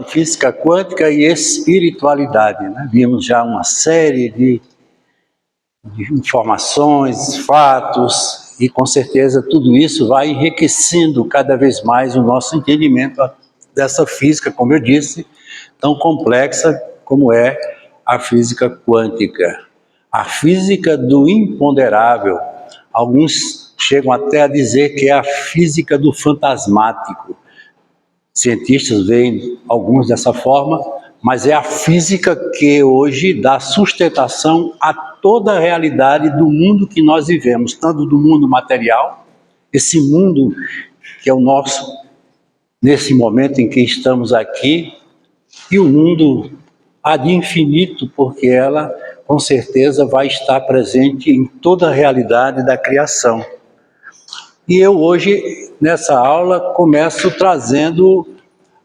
física quântica e espiritualidade, né? Vimos já uma série de informações, fatos, e com certeza tudo isso vai enriquecendo cada vez mais o nosso entendimento dessa física, como eu disse, tão complexa como é a física quântica. A física do imponderável. Alguns chegam até a dizer que é a física do fantasmático. Cientistas veem alguns dessa forma, mas é a física que hoje dá sustentação a toda a realidade do mundo que nós vivemos, tanto do mundo material, esse mundo que é o nosso, nesse momento em que estamos aqui, e o mundo ad infinito, porque ela, com certeza, vai estar presente em toda a realidade da criação. E eu hoje, nessa aula, começo trazendo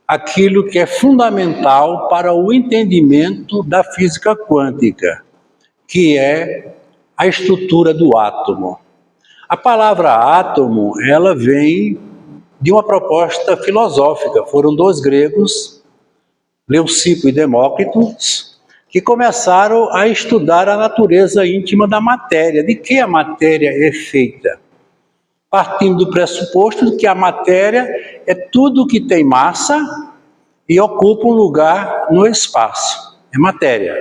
aquilo que é fundamental para o entendimento da física quântica, que é a estrutura do átomo. A palavra átomo, ela vem de uma proposta filosófica. Foram dois gregos, Leucipo e Demócrito, que começaram a estudar a natureza íntima da matéria, de que a matéria é feita. Partindo do pressuposto de que a matéria é tudo que tem massa e ocupa um lugar no espaço. É matéria.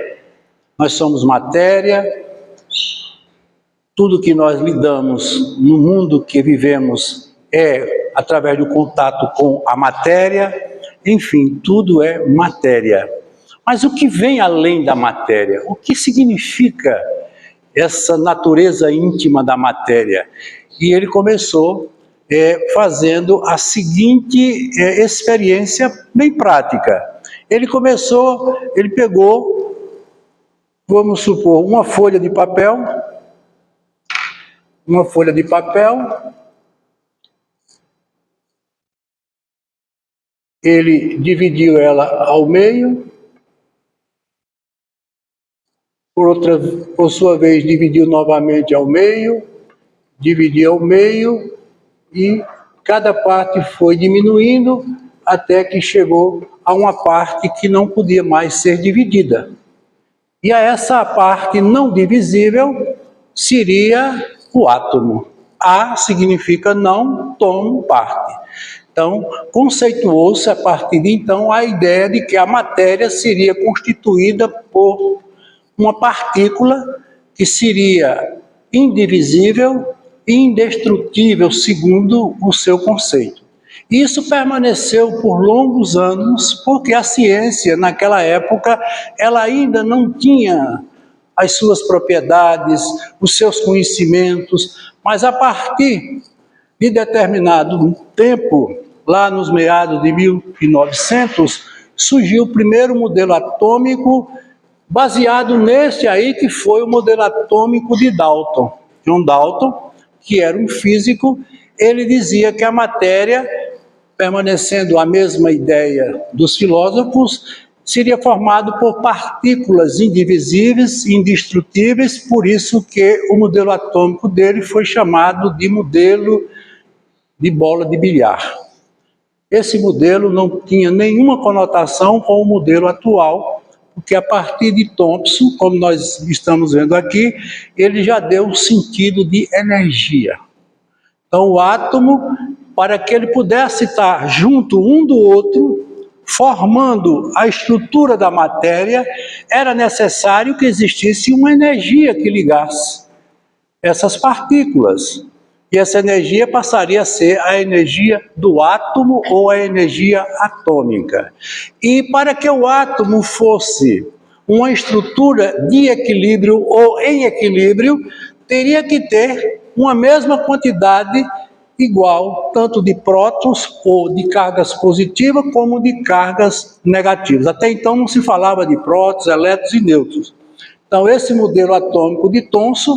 Nós somos matéria, tudo que nós lidamos no mundo que vivemos é através do contato com a matéria, enfim, tudo é matéria. Mas o que vem além da matéria? O que significa essa natureza íntima da matéria? E ele começou fazendo a seguinte experiência bem prática. Ele pegou, vamos supor, uma folha de papel, ele dividiu ela ao meio, por sua vez dividiu novamente ao meio, dividiu ao meio e cada parte foi diminuindo até que chegou a uma parte que não podia mais ser dividida. E a essa parte não divisível seria o átomo. A significa não, tomo, parte. Então, conceituou-se a partir de então a ideia de que a matéria seria constituída por uma partícula que seria indivisível e indestrutível, segundo o seu conceito. Isso permaneceu por longos anos, porque a ciência, naquela época, ela ainda não tinha as suas propriedades, os seus conhecimentos, mas a partir de determinado tempo, lá nos meados de 1900, surgiu o primeiro modelo atômico, baseado nesse aí que foi o modelo atômico de Dalton. John Dalton, que era um físico, ele dizia que a matéria, permanecendo a mesma ideia dos filósofos, seria formado por partículas indivisíveis, indestrutíveis, por isso que o modelo atômico dele foi chamado de modelo de bola de bilhar. Esse modelo não tinha nenhuma conotação com o modelo atual, porque a partir de Thomson, como nós estamos vendo aqui, ele já deu um sentido de energia. Então o átomo, para que ele pudesse estar junto um do outro, formando a estrutura da matéria, era necessário que existisse uma energia que ligasse essas partículas. E essa energia passaria a ser a energia do átomo ou a energia atômica. E para que o átomo fosse uma estrutura de equilíbrio ou em equilíbrio, teria que ter uma mesma quantidade igual, tanto de prótons ou de cargas positivas, como de cargas negativas. Até então não se falava de prótons, elétrons e nêutrons. Então esse modelo atômico de Thomson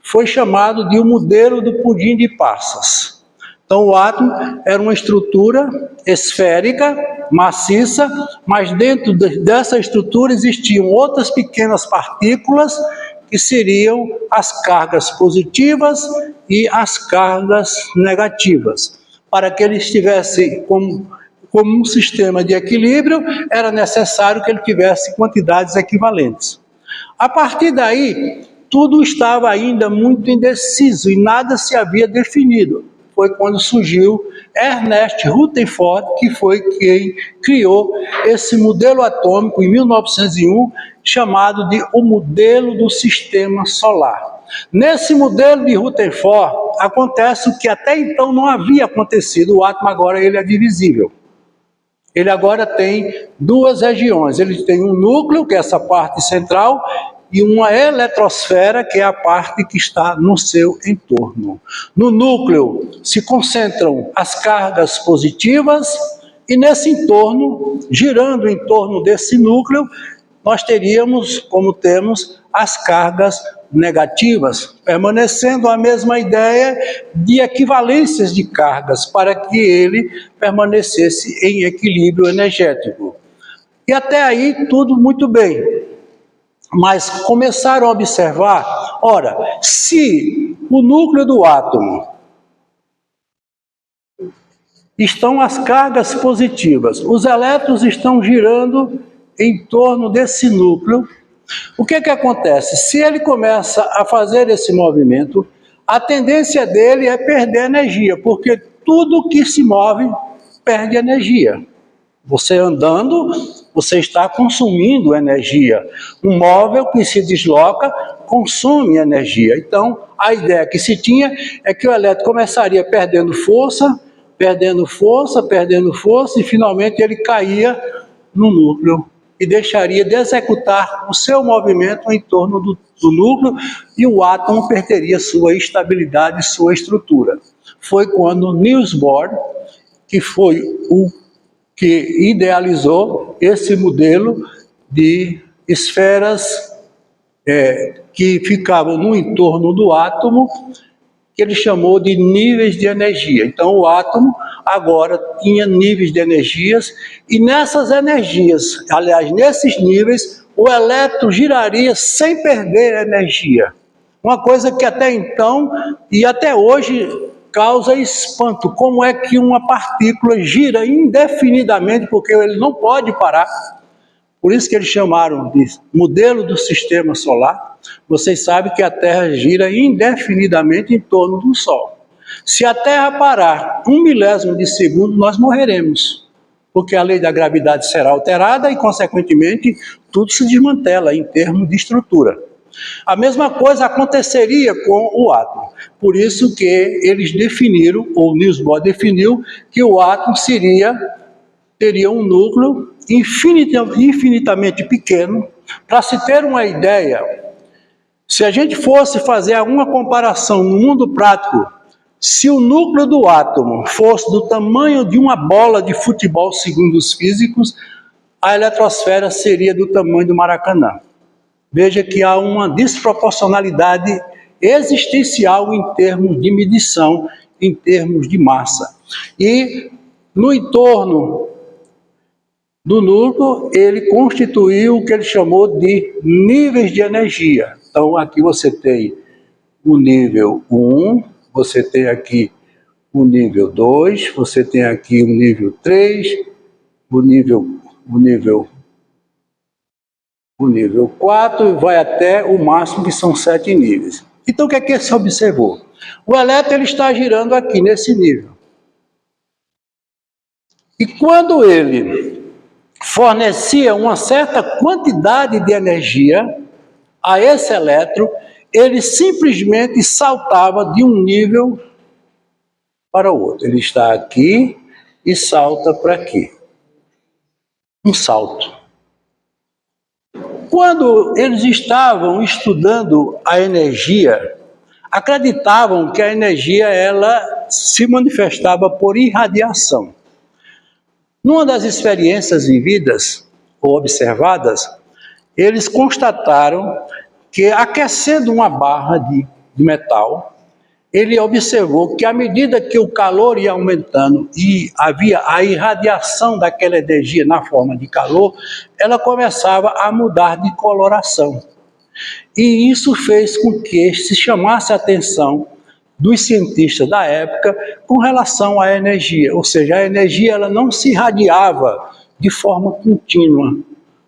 foi chamado de o modelo do pudim de passas. Então o átomo era uma estrutura esférica, maciça, mas dentro dessa estrutura existiam outras pequenas partículas que seriam as cargas positivas e as cargas negativas. Para que ele estivesse como um sistema de equilíbrio, era necessário que ele tivesse quantidades equivalentes. A partir daí, tudo estava ainda muito indeciso e nada se havia definido. Foi quando surgiu Ernest Rutherford, que foi quem criou esse modelo atômico em 1901, chamado de o modelo do sistema solar. Nesse modelo de Rutherford, acontece o que até então não havia acontecido. O átomo agora ele é divisível. Ele agora tem duas regiões. Ele tem um núcleo, que é essa parte central, e uma eletrosfera, que é a parte que está no seu entorno. No núcleo se concentram as cargas positivas, e nesse entorno, girando em torno desse núcleo, nós teríamos, como temos, as cargas negativas, permanecendo a mesma ideia de equivalências de cargas, para que ele permanecesse em equilíbrio energético. E até aí tudo muito bem. Mas começaram a observar, ora, se o núcleo do átomo estão as cargas positivas, os elétrons estão girando em torno desse núcleo, o que acontece? Se ele começa a fazer esse movimento, a tendência dele é perder energia, porque tudo que se move perde energia. Você andando, você está consumindo energia. Um móvel que se desloca consome energia. Então, a ideia que se tinha é que o elétron começaria perdendo força, e finalmente ele caía no núcleo e deixaria de executar o seu movimento em torno do núcleo, e o átomo perderia sua estabilidade, sua estrutura. Foi quando Niels Bohr, que foi o que idealizou esse modelo de esferas que ficavam no entorno do átomo, que ele chamou de níveis de energia. Então, o átomo agora tinha níveis de energias, e nessas energias, aliás, nesses níveis, o elétron giraria sem perder energia. Uma coisa que até então, e até hoje, causa espanto. Como é que uma partícula gira indefinidamente, porque ele não pode parar? Por isso que eles chamaram de modelo do sistema solar. Vocês sabem que a Terra gira indefinidamente em torno do Sol. Se a Terra parar 1/1000 de segundo, nós morreremos, porque a lei da gravidade será alterada e, consequentemente, tudo se desmantela em termos de estrutura. A mesma coisa aconteceria com o átomo. Por isso que eles definiram, ou Niels Bohr definiu, que o átomo teria um núcleo infinitamente pequeno. Para se ter uma ideia, se a gente fosse fazer alguma comparação no mundo prático, se o núcleo do átomo fosse do tamanho de uma bola de futebol, segundo os físicos, a eletrosfera seria do tamanho do Maracanã. Veja que há uma desproporcionalidade existencial em termos de medição, em termos de massa. E no entorno do núcleo, ele constituiu o que ele chamou de níveis de energia. Então, aqui você tem o nível 1, você tem aqui o nível 2, você tem aqui o nível 3, o nível 4, e vai até o máximo, que são 7 níveis. Então, o que é que se observou? O elétron ele está girando aqui, nesse nível. E quando ele fornecia uma certa quantidade de energia a esse elétron, ele simplesmente saltava de um nível para o outro. Ele está aqui e salta para aqui. Um salto. Quando eles estavam estudando a energia, acreditavam que a energia ela se manifestava por irradiação. Numa das experiências vividas ou observadas, eles constataram que, aquecendo uma barra de metal, ele observou que, à medida que o calor ia aumentando e havia a irradiação daquela energia na forma de calor, ela começava a mudar de coloração. E isso fez com que se chamasse a atenção dos cientistas da época com relação à energia, ou seja, a energia ela não se irradiava de forma contínua,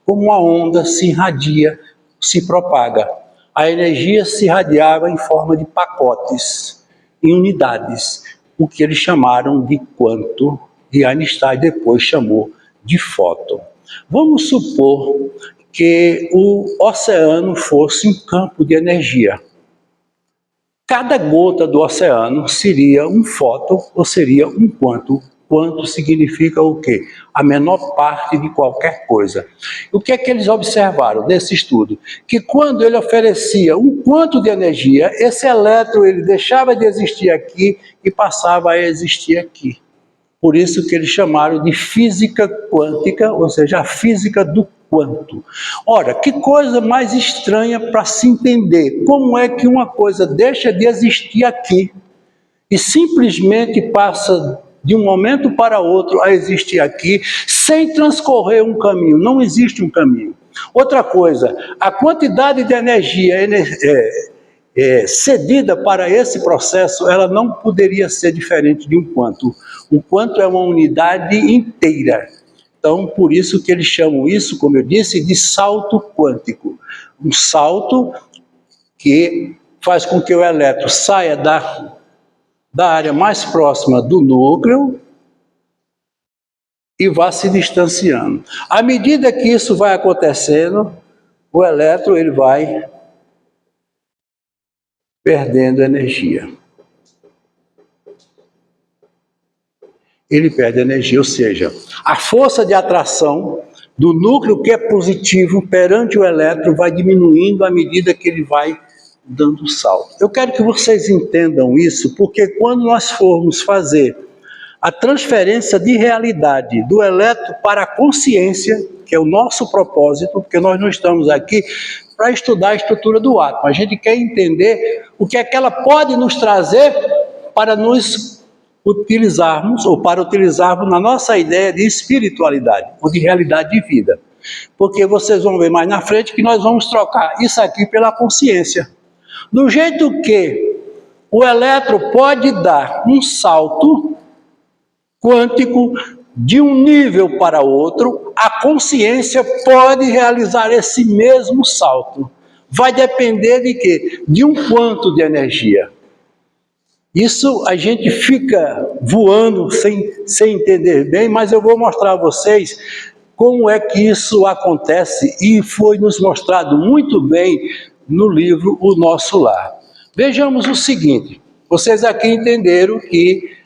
como uma onda se irradia, se propaga. A energia se irradiava em forma de pacotes, em unidades, o que eles chamaram de quanto, e Einstein depois chamou de fóton. Vamos supor que o oceano fosse um campo de energia. Cada gota do oceano seria um fóton ou seria um quanto. Quanto significa o quê? A menor parte de qualquer coisa. O que é que eles observaram nesse estudo? Que quando ele oferecia um quanto de energia, esse elétron ele deixava de existir aqui e passava a existir aqui. Por isso que eles chamaram de física quântica, ou seja, a física do quanto. Ora, que coisa mais estranha para se entender. Como é que uma coisa deixa de existir aqui e simplesmente passa de um momento para outro a existir aqui, sem transcorrer um caminho? Não existe um caminho. Outra coisa, a quantidade de energia cedida para esse processo, ela não poderia ser diferente de um quanto. O quanto é uma unidade inteira. Então, por isso que eles chamam isso, como eu disse, de salto quântico. Um salto que faz com que o elétron saia da área mais próxima do núcleo e vá se distanciando. À medida que isso vai acontecendo, o elétron ele vai perdendo energia. Ele perde energia, ou seja, a força de atração do núcleo que é positivo perante o elétron vai diminuindo à medida que ele vai dando salto. Eu quero que vocês entendam isso, porque quando nós formos fazer a transferência de realidade do elétron para a consciência, que é o nosso propósito, porque nós não estamos aqui para estudar a estrutura do átomo, a gente quer entender o que é que ela pode nos trazer para nos utilizarmos, ou para utilizarmos na nossa ideia de espiritualidade, ou de realidade de vida. Porque vocês vão ver mais na frente que nós vamos trocar isso aqui pela consciência. Do jeito que o elétron pode dar um salto quântico de um nível para outro, a consciência pode realizar esse mesmo salto. Vai depender de quê? De um quanto de energia. Isso a gente fica voando sem entender bem, mas eu vou mostrar a vocês como é que isso acontece e foi nos mostrado muito bem no livro O Nosso Lar. Vejamos o seguinte, vocês aqui entenderam que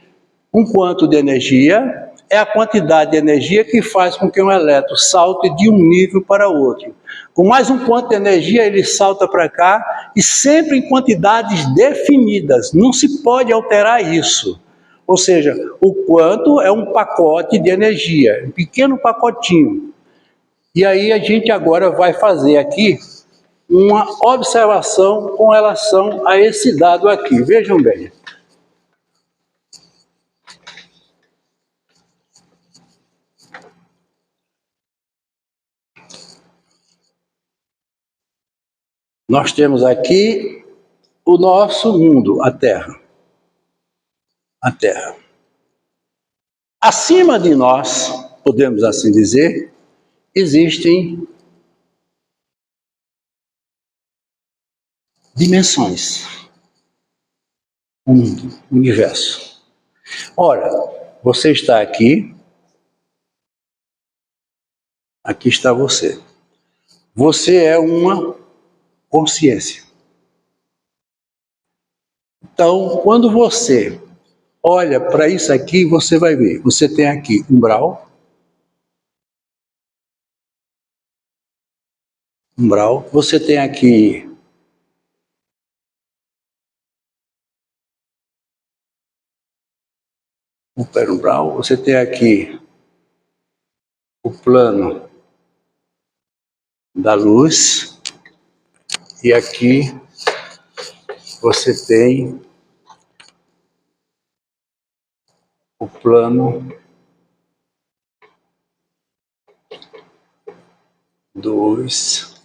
um quanto de energia é a quantidade de energia que faz com que um elétron salte de um nível para outro. Com mais um quanto de energia, ele salta para cá e sempre em quantidades definidas. Não se pode alterar isso. Ou seja, o quanto é um pacote de energia, um pequeno pacotinho. E aí a gente agora vai fazer aqui uma observação com relação a esse dado aqui. Vejam bem. Nós temos aqui o nosso mundo, a Terra. A Terra. Acima de nós, podemos assim dizer, existem dimensões. O mundo, o universo. Ora, você está aqui, aqui está você. Você é uma consciência. Então, quando você olha para isso aqui, você vai ver. Você tem aqui umbral, você tem aqui o perumbral, você tem aqui o plano da luz e aqui você tem o plano dos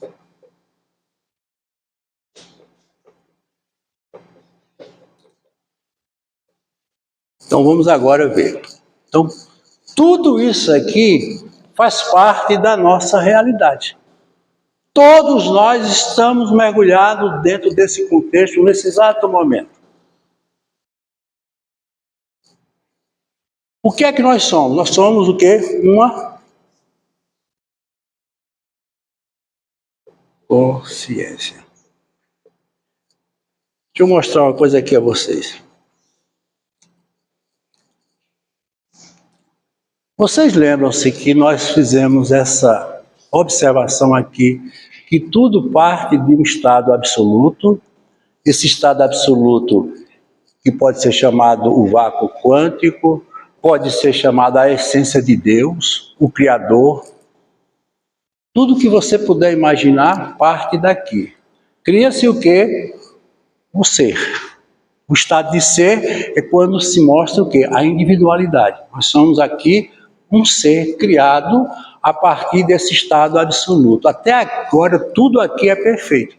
Então vamos agora ver. Então, tudo isso aqui faz parte da nossa realidade. Todos nós estamos mergulhados dentro desse contexto, nesse exato momento. O que é que nós somos? Nós somos o quê? Uma consciência. Deixa eu mostrar uma coisa aqui a vocês. Vocês lembram-se que nós fizemos essa observação aqui, que tudo parte de um estado absoluto. Esse estado absoluto, que pode ser chamado o vácuo quântico, pode ser chamado a essência de Deus, o Criador. Tudo que você puder imaginar parte daqui. Cria-se o quê? O ser. O estado de ser é quando se mostra o quê? A individualidade. Nós somos aqui um ser criado a partir desse estado absoluto. Até agora, tudo aqui é perfeito.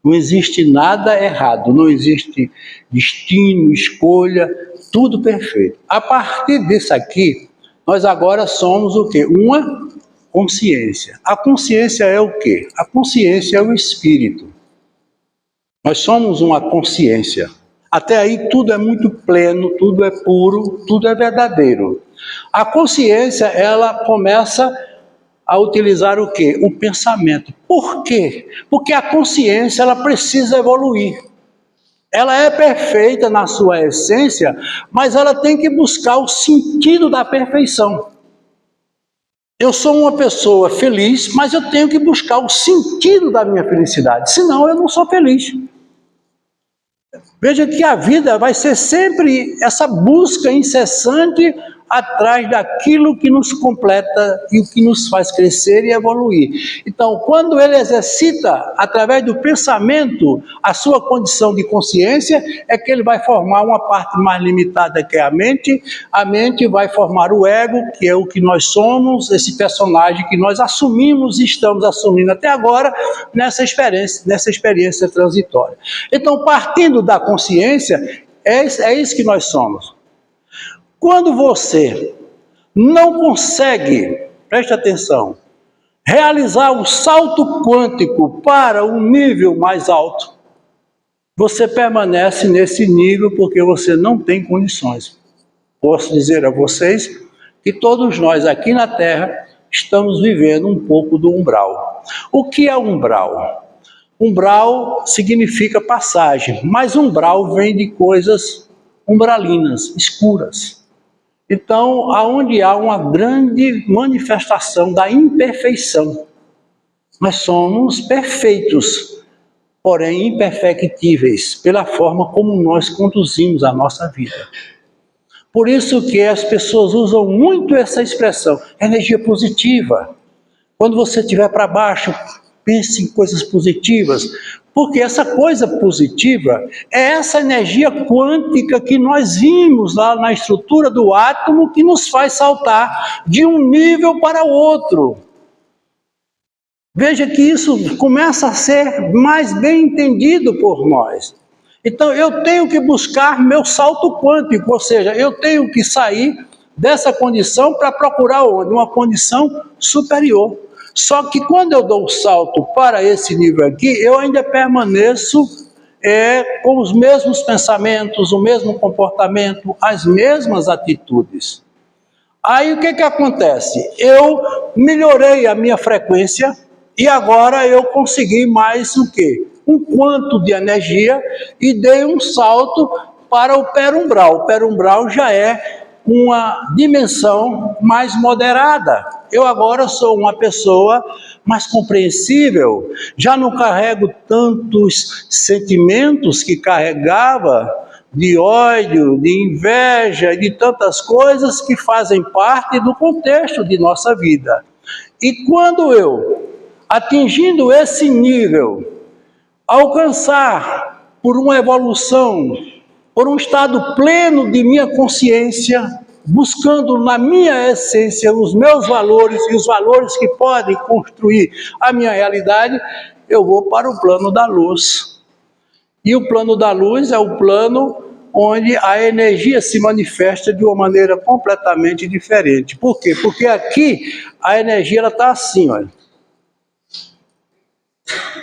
Não existe nada errado, não existe destino, escolha, tudo perfeito. A partir disso aqui, nós agora somos o quê? Uma consciência. A consciência é o quê? A consciência é o espírito. Nós somos uma consciência. Até aí tudo é muito pleno, tudo é puro, tudo é verdadeiro. A consciência, ela começa a utilizar o quê? O pensamento. Por quê? Porque a consciência, ela precisa evoluir. Ela é perfeita na sua essência, mas ela tem que buscar o sentido da perfeição. Eu sou uma pessoa feliz, mas eu tenho que buscar o sentido da minha felicidade, senão eu não sou feliz. Veja que a vida vai ser sempre essa busca incessante atrás daquilo que nos completa e o que nos faz crescer e evoluir. Então, quando ele exercita, através do pensamento, a sua condição de consciência, é que ele vai formar uma parte mais limitada, que é a mente vai formar o ego, que é o que nós somos, esse personagem que nós assumimos e estamos assumindo até agora, nessa experiência transitória. Então, partindo da consciência, é isso que nós somos. Quando você não consegue, preste atenção, realizar o salto quântico para um nível mais alto, você permanece nesse nível porque você não tem condições. Posso dizer a vocês que todos nós aqui na Terra estamos vivendo um pouco do umbral. O que é umbral? Umbral significa passagem, mas umbral vem de coisas umbralinas, escuras. Então, aonde há uma grande manifestação da imperfeição. Nós somos perfeitos, porém imperfectíveis, pela forma como nós conduzimos a nossa vida. Por isso que as pessoas usam muito essa expressão, energia positiva. Quando você estiver para baixo, pense em coisas positivas, porque essa coisa positiva é essa energia quântica que nós vimos lá na estrutura do átomo que nos faz saltar de um nível para outro. Veja que isso começa a ser mais bem entendido por nós. Então eu tenho que buscar meu salto quântico, ou seja, eu tenho que sair dessa condição para procurar onde? Uma condição superior. Só que quando eu dou o salto para esse nível aqui, eu ainda permaneço com os mesmos pensamentos, o mesmo comportamento, as mesmas atitudes. Aí o que acontece? Eu melhorei a minha frequência e agora eu consegui mais o quê? Um quanto de energia e dei um salto para o perumbral. O perumbral já é uma dimensão mais moderada. Eu agora sou uma pessoa mais compreensível, já não carrego tantos sentimentos que carregava, de ódio, de inveja, de tantas coisas que fazem parte do contexto de nossa vida. E quando eu, atingindo esse nível, alcançar por uma evolução, por um estado pleno de minha consciência, buscando na minha essência os meus valores e os valores que podem construir a minha realidade, eu vou para o plano da luz. E o plano da luz é o plano onde a energia se manifesta de uma maneira completamente diferente. Por quê? Porque aqui a energia está assim, olha,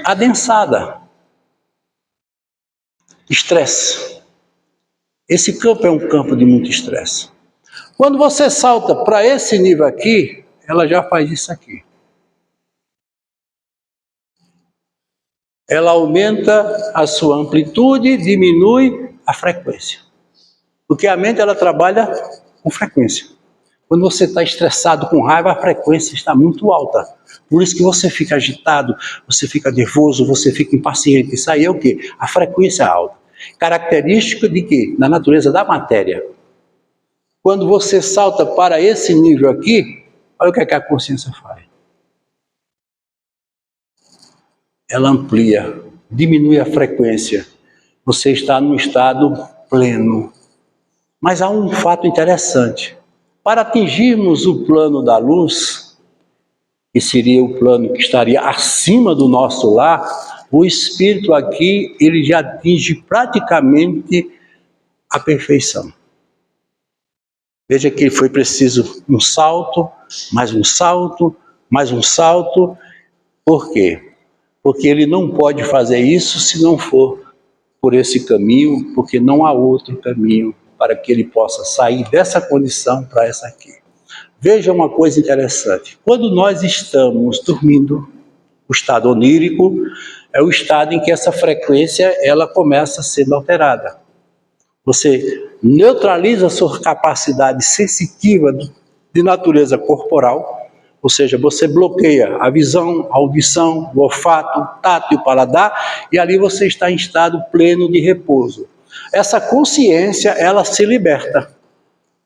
adensada. Estresse. Esse campo é um campo de muito estresse. Quando você salta para esse nível aqui, ela já faz isso aqui. Ela aumenta a sua amplitude, diminui a frequência. Porque a mente, ela trabalha com frequência. Quando você está estressado, com raiva, a frequência está muito alta. Por isso que você fica agitado, você fica nervoso, você fica impaciente. Isso aí é o quê? A frequência alta. Característica de quê? Da natureza da matéria. Quando você salta para esse nível aqui, olha o que a consciência faz. Ela amplia, diminui a frequência. Você está num estado pleno. Mas há um fato interessante. Para atingirmos o plano da luz, que seria o plano que estaria acima do nosso lar, o espírito aqui, ele já atinge praticamente a perfeição. Veja que foi preciso um salto, mais um salto, mais um salto. Por quê? Porque ele não pode fazer isso se não for por esse caminho, porque não há outro caminho para que ele possa sair dessa condição para essa aqui. Veja uma coisa interessante. Quando nós estamos dormindo, o estado onírico é o estado em que essa frequência ela começa sendo alterada. Você neutraliza a sua capacidade sensitiva de natureza corporal, ou seja, você bloqueia a visão, a audição, o olfato, o tato e o paladar, e ali você está em estado pleno de repouso. Essa consciência, ela se liberta.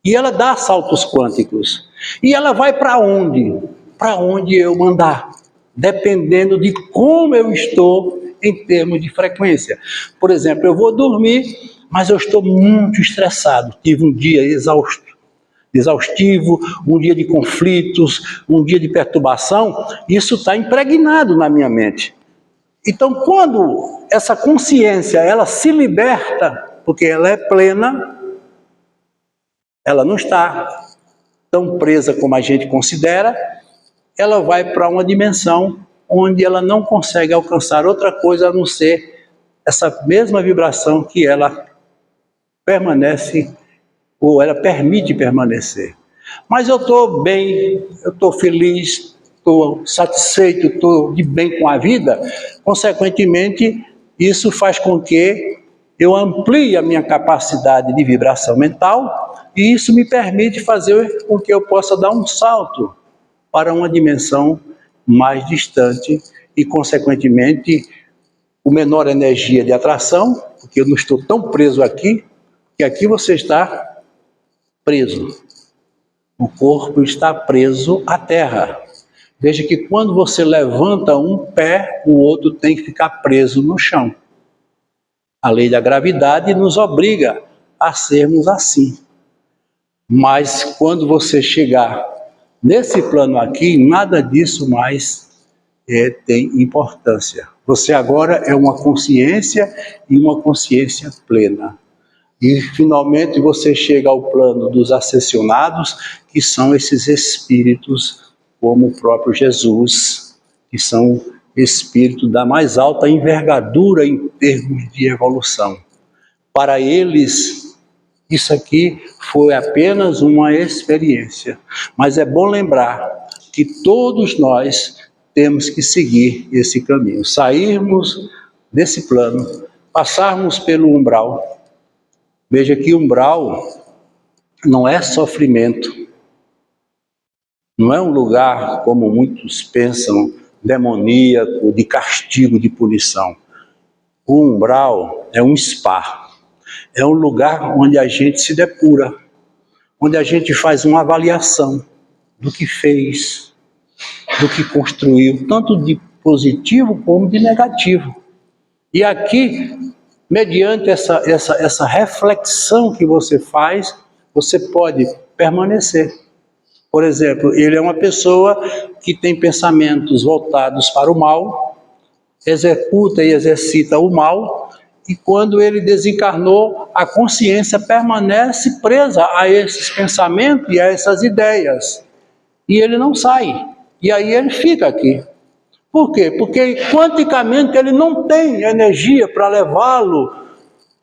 E ela dá saltos quânticos. E ela vai para onde? Para onde eu mandar. Dependendo de como eu estou em termos de frequência. Por exemplo, eu vou dormir, mas eu estou muito estressado. Tive um dia exaustivo, um dia de conflitos, um dia de perturbação. Isso está impregnado na minha mente. Então, quando essa consciência ela se liberta, porque ela é plena, ela não está tão presa como a gente considera, ela vai para uma dimensão onde ela não consegue alcançar outra coisa a não ser essa mesma vibração que ela permanece, ou ela permite permanecer. Mas eu estou bem, eu estou feliz, estou satisfeito, estou de bem com a vida, consequentemente, isso faz com que eu amplie a minha capacidade de vibração mental, e isso me permite fazer com que eu possa dar um salto para uma dimensão mais distante e, consequentemente, com menor energia de atração, porque eu não estou tão preso aqui, que aqui você está preso. O corpo está preso à terra. Veja que quando você levanta um pé, o outro tem que ficar preso no chão. A lei da gravidade nos obriga a sermos assim. Mas quando você chegar nesse plano aqui, nada disso mais tem importância. Você agora é uma consciência e uma consciência plena. E finalmente você chega ao plano dos ascensionados, que são esses espíritos como o próprio Jesus, que são espíritos da mais alta envergadura em termos de evolução. Para eles, isso aqui foi apenas uma experiência. Mas é bom lembrar que todos nós temos que seguir esse caminho. Sairmos desse plano, passarmos pelo umbral. Veja que umbral não é sofrimento. Não é um lugar, como muitos pensam, demoníaco, de castigo, de punição. O umbral é um spa. É um lugar onde a gente se depura, onde a gente faz uma avaliação do que fez, do que construiu, tanto de positivo como de negativo. E aqui, mediante essa reflexão que você faz, você pode permanecer. Por exemplo, ele é uma pessoa que tem pensamentos voltados para o mal, executa e exercita o mal, E quando ele desencarnou, a consciência permanece presa a esses pensamentos e a essas ideias. E ele não sai. E aí ele fica aqui. Por quê? Porque quanticamente ele não tem energia para levá-lo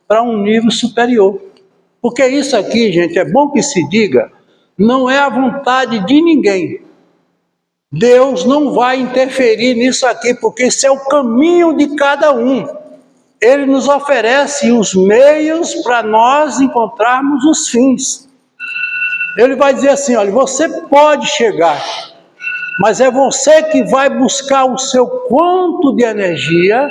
para um nível superior. Porque isso aqui, gente, é bom que se diga, não é a vontade de ninguém. Deus não vai interferir nisso aqui, porque esse é o caminho de cada um. Ele nos oferece os meios para nós encontrarmos os fins. Ele vai dizer assim, olha, você pode chegar, mas é você que vai buscar o seu quanto de energia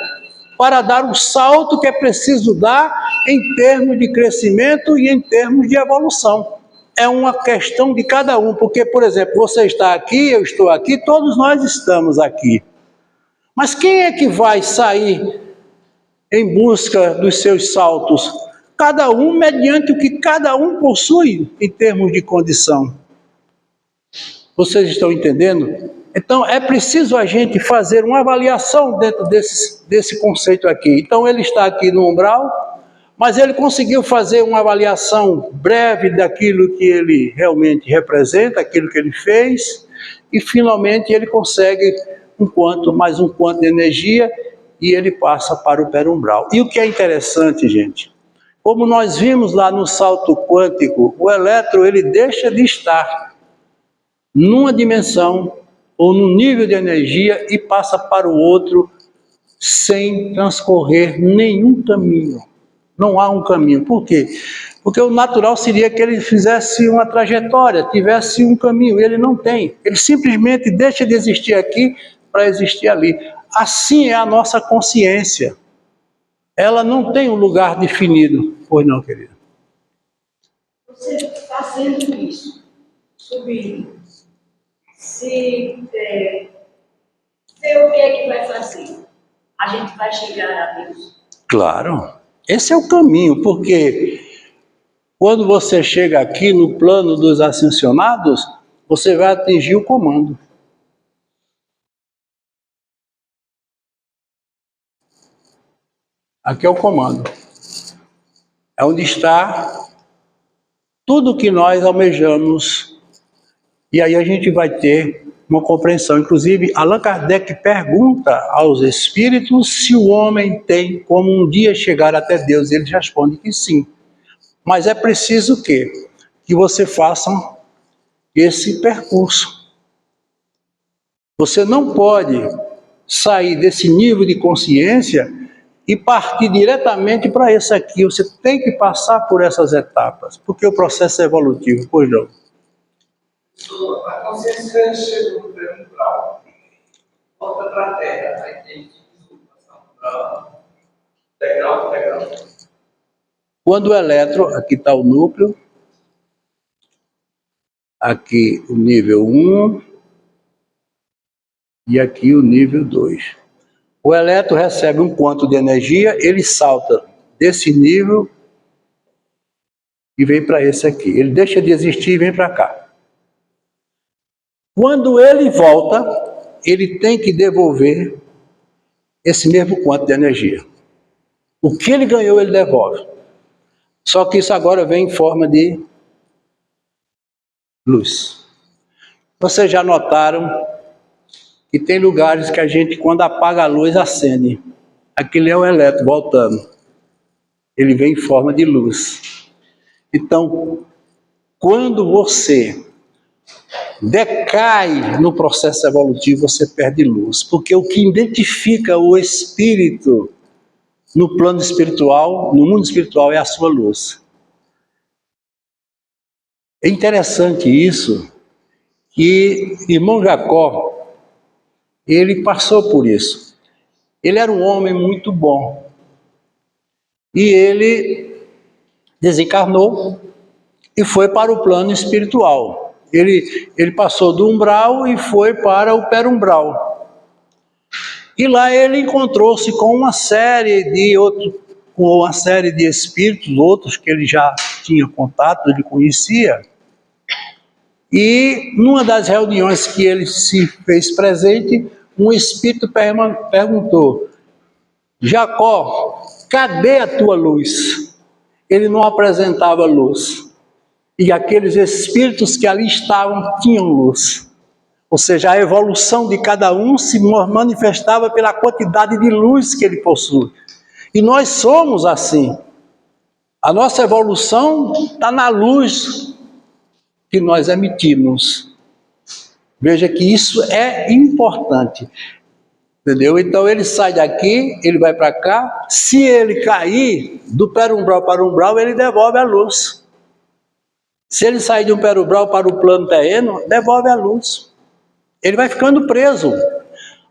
para dar o salto que é preciso dar em termos de crescimento e em termos de evolução. É uma questão de cada um, porque, por exemplo, você está aqui, eu estou aqui, todos nós estamos aqui. Mas quem é que vai sair em busca dos seus saltos? Cada um mediante o que cada um possui em termos de condição. Vocês estão entendendo? Então, é preciso a gente fazer uma avaliação dentro desse conceito aqui. Então, ele está aqui no umbral, mas ele conseguiu fazer uma avaliação breve daquilo que ele realmente representa, aquilo que ele fez, e finalmente ele consegue mais um quanto de energia, e ele passa para o perumbral. E o que é interessante, gente, como nós vimos lá no salto quântico, o elétron ele deixa de estar numa dimensão ou num nível de energia e passa para o outro sem transcorrer nenhum caminho. Não há um caminho. Por quê? Porque o natural seria que ele fizesse uma trajetória, tivesse um caminho. Ele não tem. Ele simplesmente deixa de existir aqui para existir ali. Assim é a nossa consciência. Ela não tem um lugar definido. Pois não, querida? Você fazendo isso, subindo, se ver o que é que vai fazer, a gente vai chegar a Deus. Claro, esse é o caminho, porque quando você chega aqui no plano dos ascensionados, você vai atingir o comando. Aqui é o comando. É onde está tudo que nós almejamos. E aí a gente vai ter uma compreensão. Inclusive, Allan Kardec pergunta aos espíritos se o homem tem como um dia chegar até Deus. Eles respondem que sim. Mas é preciso o quê? Que você faça esse percurso. Você não pode sair desse nível de consciência e partir diretamente para esse aqui. Você tem que passar por essas etapas, porque o processo é evolutivo. Pois não? A consciência chega no perumbral, volta para a Terra, aí tem passar para degrau por degrau. Quando o elétron, aqui está o núcleo, aqui o nível 1 e aqui o nível 2. O elétron recebe um quanto de energia, ele salta desse nível e vem para esse aqui. Ele deixa de existir e vem para cá. Quando ele volta, ele tem que devolver esse mesmo quanto de energia. O que ele ganhou, ele devolve. Só que isso agora vem em forma de luz. Vocês já notaram que tem lugares que a gente, quando apaga a luz, acende. Aquele é o elétron voltando. Ele vem em forma de luz. Então, quando você decai no processo evolutivo, você perde luz. Porque o que identifica o espírito no plano espiritual, no mundo espiritual, é a sua luz. É interessante isso, que irmão Jacó, ele passou por isso. Ele era um homem muito bom. E ele desencarnou e foi para o plano espiritual. Ele passou do umbral e foi para o perumbral. E lá ele encontrou-se com uma série de espíritos, outros que ele já tinha contato, ele conhecia. E numa das reuniões que ele se fez presente, um espírito perguntou: Jacó, cadê a tua luz? Ele não apresentava luz. E aqueles espíritos que ali estavam tinham luz. Ou seja, a evolução de cada um se manifestava pela quantidade de luz que ele possui. E nós somos assim. A nossa evolução está na luz que nós emitimos. Veja que isso é importante. Entendeu? Então ele sai daqui, ele vai para cá. Se ele cair do perumbral para o umbral, ele devolve a luz. Se ele sair de um perumbral para o plano terreno, devolve a luz. Ele vai ficando preso.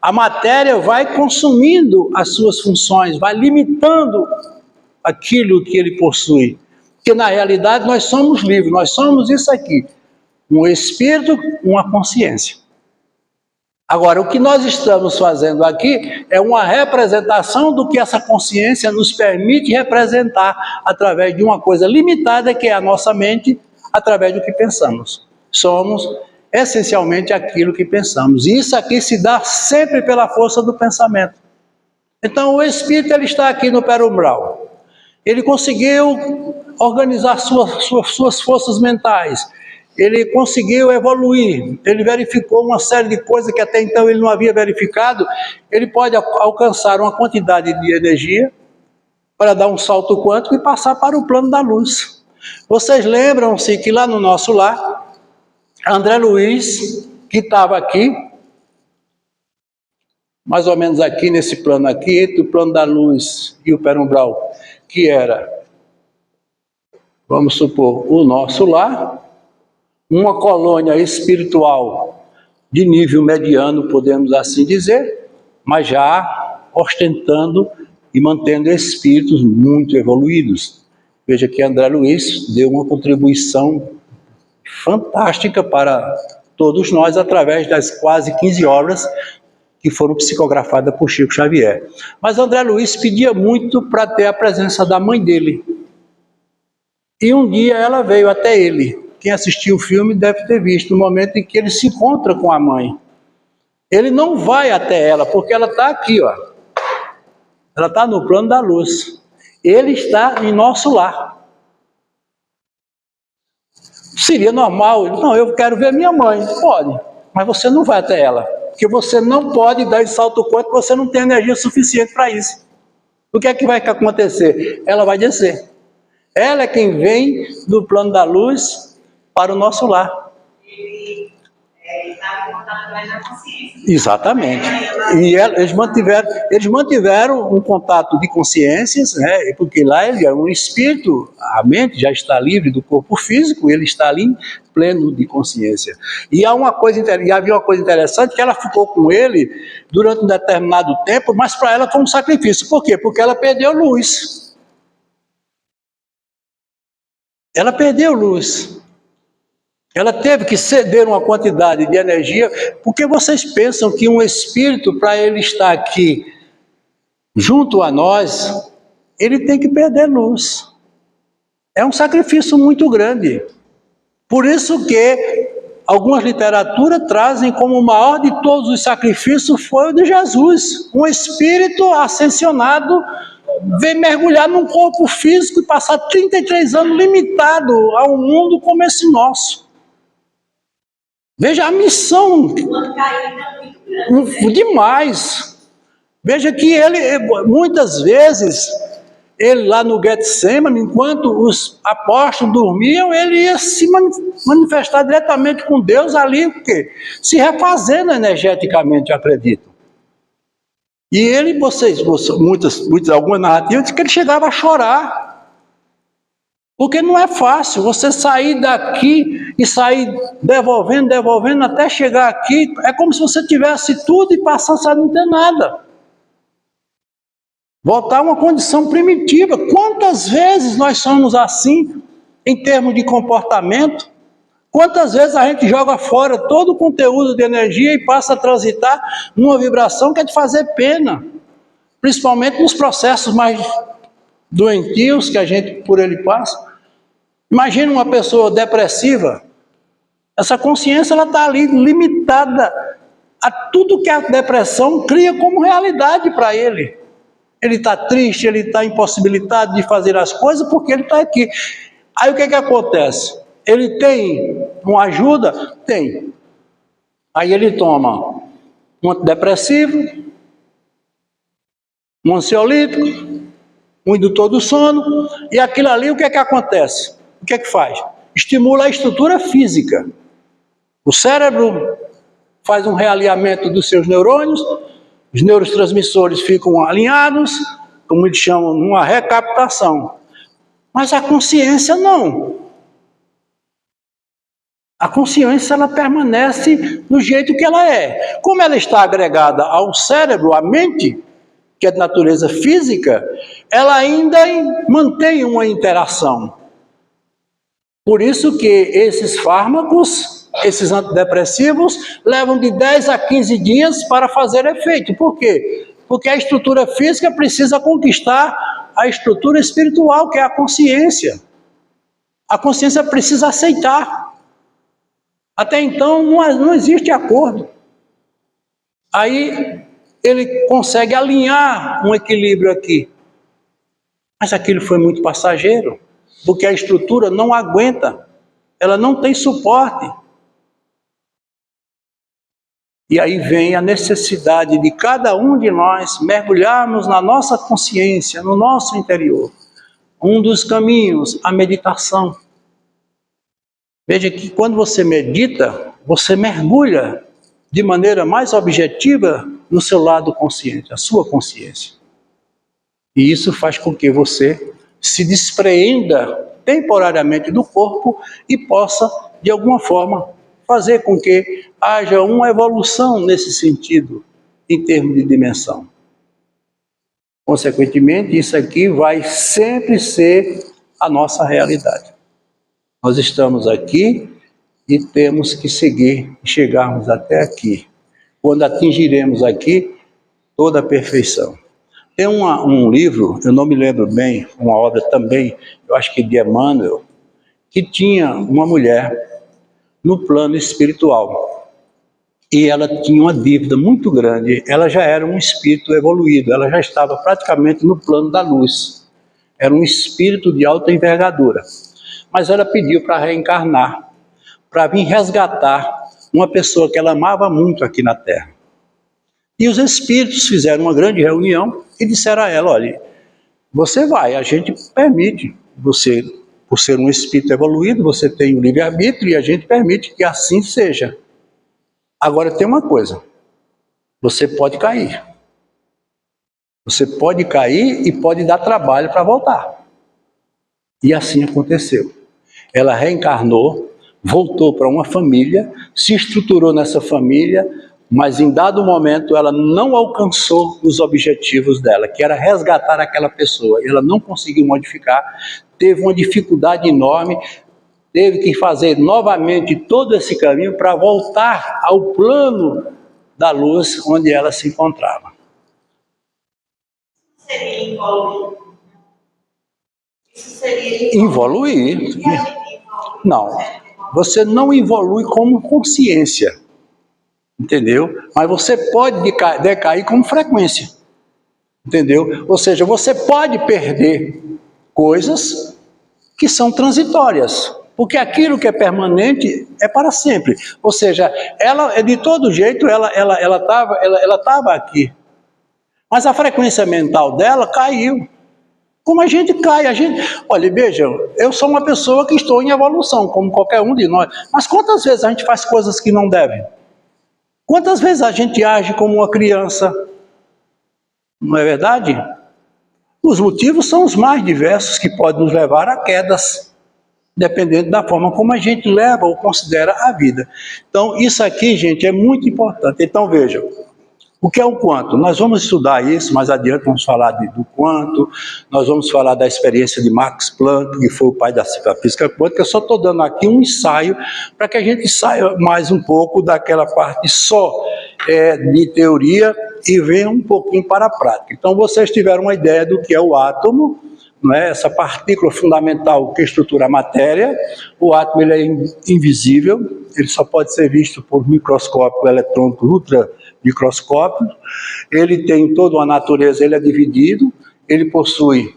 A matéria vai consumindo as suas funções, vai limitando aquilo que ele possui. Porque na realidade nós somos livres, nós somos isso aqui. Um espírito, uma consciência. Agora, o que nós estamos fazendo aqui é uma representação do que essa consciência nos permite representar através de uma coisa limitada que é a nossa mente, através do que pensamos. Somos essencialmente aquilo que pensamos. E isso aqui se dá sempre pela força do pensamento. Então, o espírito ele está aqui no perumbral. Ele conseguiu organizar suas forças mentais. Ele conseguiu evoluir, ele verificou uma série de coisas que até então ele não havia verificado. Ele pode alcançar uma quantidade de energia para dar um salto quântico e passar para o plano da luz. Vocês lembram-se que lá no nosso lar, André Luiz, que estava aqui, mais ou menos aqui nesse plano aqui, entre o plano da luz e o perumbral, que era, vamos supor, o nosso lar, uma colônia espiritual de nível mediano, podemos assim dizer, mas já ostentando e mantendo espíritos muito evoluídos. Veja que André Luiz deu uma contribuição fantástica para todos nós através das quase 15 obras que foram psicografadas por Chico Xavier. Mas André Luiz pedia muito para ter a presença da mãe dele. E um dia ela veio até ele. Quem assistiu o filme deve ter visto o momento em que ele se encontra com a mãe. Ele não vai até ela, porque ela está aqui, ó. Ela está no plano da luz. Ele está em nosso lar. Seria normal, ele, não, eu quero ver minha mãe. Pode, mas você não vai até ela. Porque você não pode dar esse salto quântico, você não tem energia suficiente para isso. O que é que vai acontecer? Ela vai descer. Ela é quem vem do plano da luz para o nosso lar. Ele estava em contato através da consciência. Exatamente. E eles mantiveram um contato de consciências, né, porque lá ele é um espírito, a mente já está livre do corpo físico, ele está ali pleno de consciência. E havia uma coisa interessante, que ela ficou com ele durante um determinado tempo, mas para ela foi um sacrifício. Por quê? Porque ela perdeu luz. Ela perdeu luz. Ela teve que ceder uma quantidade de energia, porque vocês pensam que um espírito, para ele estar aqui junto a nós, ele tem que perder luz. É um sacrifício muito grande. Por isso que algumas literaturas trazem como o maior de todos os sacrifícios foi o de Jesus. Um espírito ascensionado veio mergulhar num corpo físico e passar 33 anos limitado a um mundo como esse nosso. Veja a missão. Uma caída muito grande. Demais. Veja que ele, muitas vezes, ele lá no Getsemane, enquanto os apóstolos dormiam, ele ia se manifestar diretamente com Deus ali, porque se refazendo energeticamente, eu acredito. E ele, algumas narrativas, dizem que ele chegava a chorar. Porque não é fácil você sair daqui e sair devolvendo, até chegar aqui. É como se você tivesse tudo e passasse a não ter nada. Voltar a uma condição primitiva. Quantas vezes nós somos assim, em termos de comportamento? Quantas vezes a gente joga fora todo o conteúdo de energia e passa a transitar numa vibração que é de fazer pena. Principalmente nos processos mais doentios que a gente por ele passa. Imagina uma pessoa depressiva, essa consciência ela está ali limitada a tudo que a depressão cria como realidade para ele. Ele está triste, ele está impossibilitado de fazer as coisas porque ele está aqui. Aí o que acontece? Ele tem uma ajuda? Tem. Aí ele toma um antidepressivo, um ansiolítico, um indutor do sono, e aquilo ali o que acontece? O que faz? Estimula a estrutura física. O cérebro faz um realinhamento dos seus neurônios, os neurotransmissores ficam alinhados, como eles chamam, numa recaptação. Mas a consciência não. A consciência ela permanece do jeito que ela é. Como ela está agregada ao cérebro, à mente, que é de natureza física, ela ainda mantém uma interação. Por isso que esses fármacos, esses antidepressivos, levam de 10 a 15 dias para fazer efeito. Por quê? Porque a estrutura física precisa conquistar a estrutura espiritual, que é a consciência. A consciência precisa aceitar. Até então não existe acordo. Aí ele consegue alinhar um equilíbrio aqui. Mas aquilo foi muito passageiro, porque a estrutura não aguenta, ela não tem suporte. E aí vem a necessidade de cada um de nós mergulharmos na nossa consciência, no nosso interior. Um dos caminhos, a meditação. Veja que quando você medita, você mergulha de maneira mais objetiva no seu lado consciente, a sua consciência. E isso faz com que você se despreenda temporariamente do corpo e possa, de alguma forma, fazer com que haja uma evolução nesse sentido, em termos de dimensão. Consequentemente, isso aqui vai sempre ser a nossa realidade. Nós estamos aqui e temos que seguir e chegarmos até aqui. Quando atingiremos aqui toda a perfeição. Tem um livro, eu não me lembro bem, uma obra também, eu acho que de Emmanuel, que tinha uma mulher no plano espiritual. E ela tinha uma dívida muito grande, ela já era um espírito evoluído, ela já estava praticamente no plano da luz. Era um espírito de alta envergadura. Mas ela pediu para reencarnar, para vir resgatar uma pessoa que ela amava muito aqui na Terra. E os espíritos fizeram uma grande reunião e disseram a ela, olha, você vai, a gente permite, você, por ser um espírito evoluído, você tem o livre-arbítrio e a gente permite que assim seja. Agora tem uma coisa, você pode cair. Você pode cair e pode dar trabalho para voltar. E assim aconteceu. Ela reencarnou, voltou para uma família, se estruturou nessa família, mas em dado momento ela não alcançou os objetivos dela, que era resgatar aquela pessoa. Ela não conseguiu modificar, teve uma dificuldade enorme, teve que fazer novamente todo esse caminho para voltar ao plano da luz onde ela se encontrava. Seria evoluir? Isso seria Evoluir? Não, você não evolui como consciência, entendeu? Mas você pode decair como frequência, entendeu? Ou seja, você pode perder coisas que são transitórias, porque aquilo que é permanente é para sempre. Ou seja, ela de todo jeito ela estava aqui, mas a frequência mental dela caiu. Como a gente cai, olha, vejam, eu sou uma pessoa que estou em evolução, como qualquer um de nós, mas quantas vezes a gente faz coisas que não deve? Quantas vezes a gente age como uma criança? Não é verdade? Os motivos são os mais diversos que podem nos levar a quedas, dependendo da forma como a gente leva ou considera a vida. Então, isso aqui, gente, é muito importante. Então, vejam. O que é o quanto? Nós vamos estudar isso, mais adiante vamos falar do quanto, nós vamos falar da experiência de Max Planck, que foi o pai da física quântica. Eu só estou dando aqui um ensaio para que a gente saia mais um pouco daquela parte só de teoria e venha um pouquinho para a prática. Então vocês tiveram uma ideia do que é o átomo, não é? Essa partícula fundamental que estrutura a matéria. O átomo ele é invisível, ele só pode ser visto por microscópio eletrônico ultra microscópicos. Ele tem toda uma natureza, ele é dividido, ele possui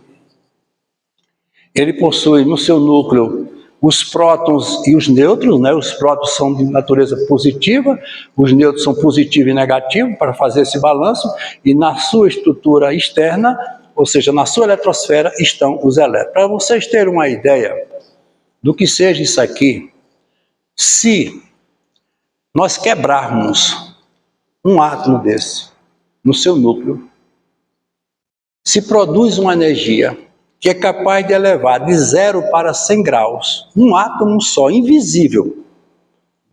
no seu núcleo os prótons e os nêutrons, né? Os prótons são de natureza positiva, os nêutrons são positivo e negativo para fazer esse balanço, e na sua estrutura externa, ou seja, na sua eletrosfera, estão os elétrons. Para vocês terem uma ideia do que seja isso aqui, se nós quebrarmos um átomo desse no seu núcleo, se produz uma energia que é capaz de elevar de 0 para 100 graus, um átomo só, invisível,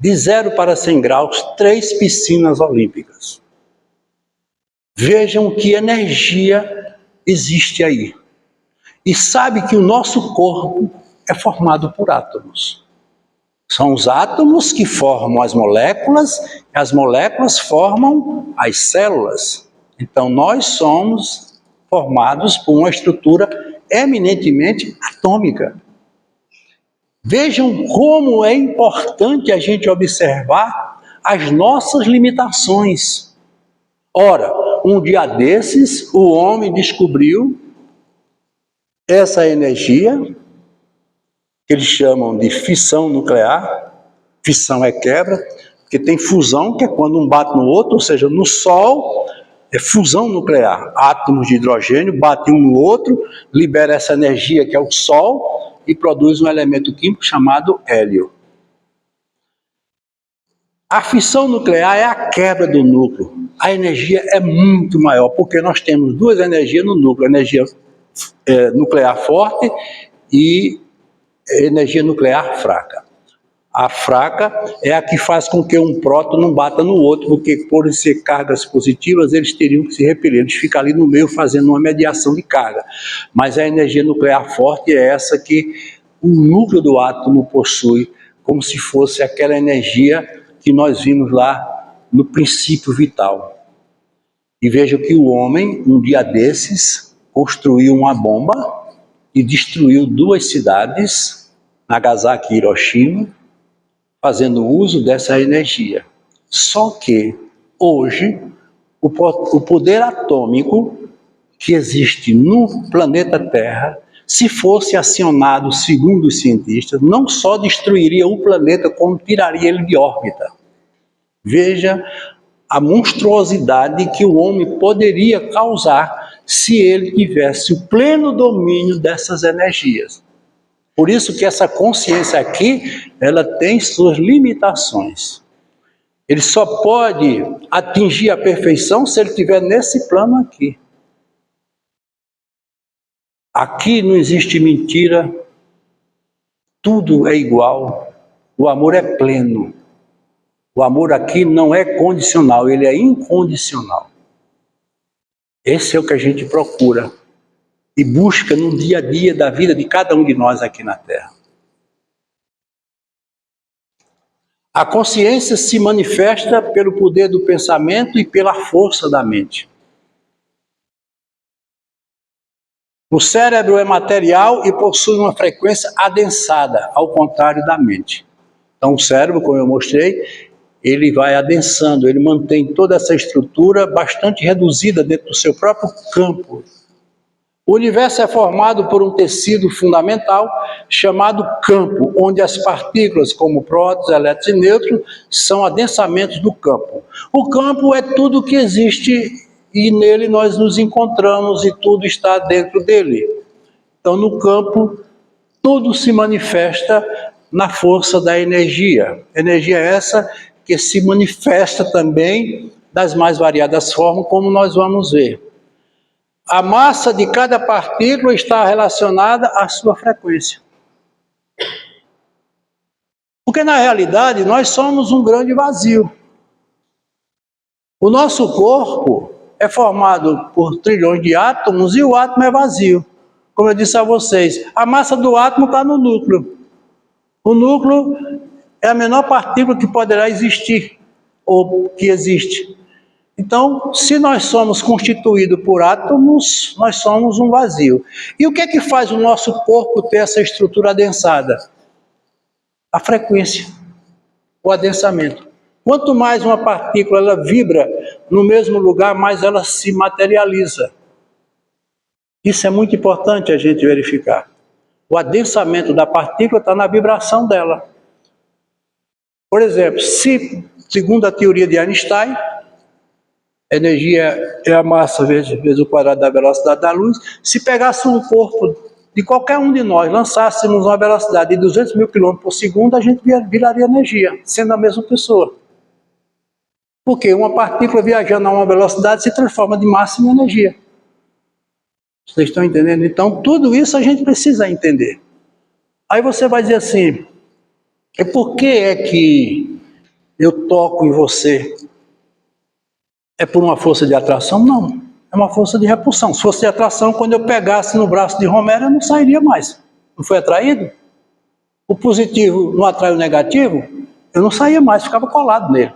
de 0 para 100 graus, 3 piscinas olímpicas. Vejam que energia existe aí. E sabe que o nosso corpo é formado por átomos. São os átomos que formam as moléculas formam as células. Então nós somos formados por uma estrutura eminentemente atômica. Vejam como é importante a gente observar as nossas limitações. Ora, um dia desses, o homem descobriu essa energia, que eles chamam de fissão nuclear. Fissão é quebra, porque tem fusão, que é quando um bate no outro, ou seja, no Sol, é fusão nuclear. Átomos de hidrogênio batem um no outro, libera essa energia que é o Sol e produz um elemento químico chamado hélio. A fissão nuclear é a quebra do núcleo. A energia é muito maior, porque nós temos duas energias no núcleo, energia nuclear forte e energia nuclear fraca. A fraca é a que faz com que um próton não bata no outro, porque por ser cargas positivas, eles teriam que se repelir. Eles ficam ali no meio fazendo uma mediação de carga. Mas a energia nuclear forte é essa que o núcleo do átomo possui, como se fosse aquela energia que nós vimos lá no princípio vital. E veja que o homem, um dia desses, construiu uma bomba e destruiu 2 cidades, Nagasaki e Hiroshima, fazendo uso dessa energia. Só que, hoje, o poder atômico que existe no planeta Terra, se fosse acionado, segundo os cientistas, não só destruiria o planeta, como tiraria ele de órbita. Veja a monstruosidade que o homem poderia causar se ele tivesse o pleno domínio dessas energias. Por isso que essa consciência aqui, ela tem suas limitações. Ele só pode atingir a perfeição se ele estiver nesse plano aqui. Aqui não existe mentira, tudo é igual, o amor é pleno. O amor aqui não é condicional, ele é incondicional. Esse é o que a gente procura e busca no dia a dia da vida de cada um de nós aqui na Terra. A consciência se manifesta pelo poder do pensamento e pela força da mente. O cérebro é material e possui uma frequência adensada, ao contrário da mente. Então o cérebro, como eu mostrei, ele vai adensando, ele mantém toda essa estrutura bastante reduzida dentro do seu próprio campo. O universo é formado por um tecido fundamental chamado campo, onde as partículas como prótons, elétrons e nêutrons são adensamentos do campo. O campo é tudo que existe e nele nós nos encontramos e tudo está dentro dele. Então no campo tudo se manifesta na força da energia. Energia essa que se manifesta também das mais variadas formas, como nós vamos ver. A massa de cada partícula está relacionada à sua frequência. Porque na realidade nós somos um grande vazio. O nosso corpo é formado por trilhões de átomos e o átomo é vazio. Como eu disse a vocês, a massa do átomo está no núcleo. O núcleo é a menor partícula que poderá existir, ou que existe. Então, se nós somos constituídos por átomos, nós somos um vazio. E o que é que faz o nosso corpo ter essa estrutura adensada? A frequência, o adensamento. Quanto mais uma partícula ela vibra no mesmo lugar, mais ela se materializa. Isso é muito importante a gente verificar. O adensamento da partícula está na vibração dela. Por exemplo, se, segundo a teoria de Einstein, energia é a massa vezes o quadrado da velocidade da luz, se pegasse um corpo de qualquer um de nós, lançássemos uma velocidade de 200 mil quilômetros por segundo, a gente viraria energia, sendo a mesma pessoa. Porque uma partícula viajando a uma velocidade se transforma de massa em energia. Vocês estão entendendo? Então, tudo isso a gente precisa entender. Aí você vai dizer assim, e por que é que eu toco em você? É por uma força de atração? Não, é uma força de repulsão. Se fosse de atração, quando eu pegasse no braço de Romero, eu não sairia mais. Não foi atraído? O positivo não atrai o negativo? Eu não saía mais, ficava colado nele.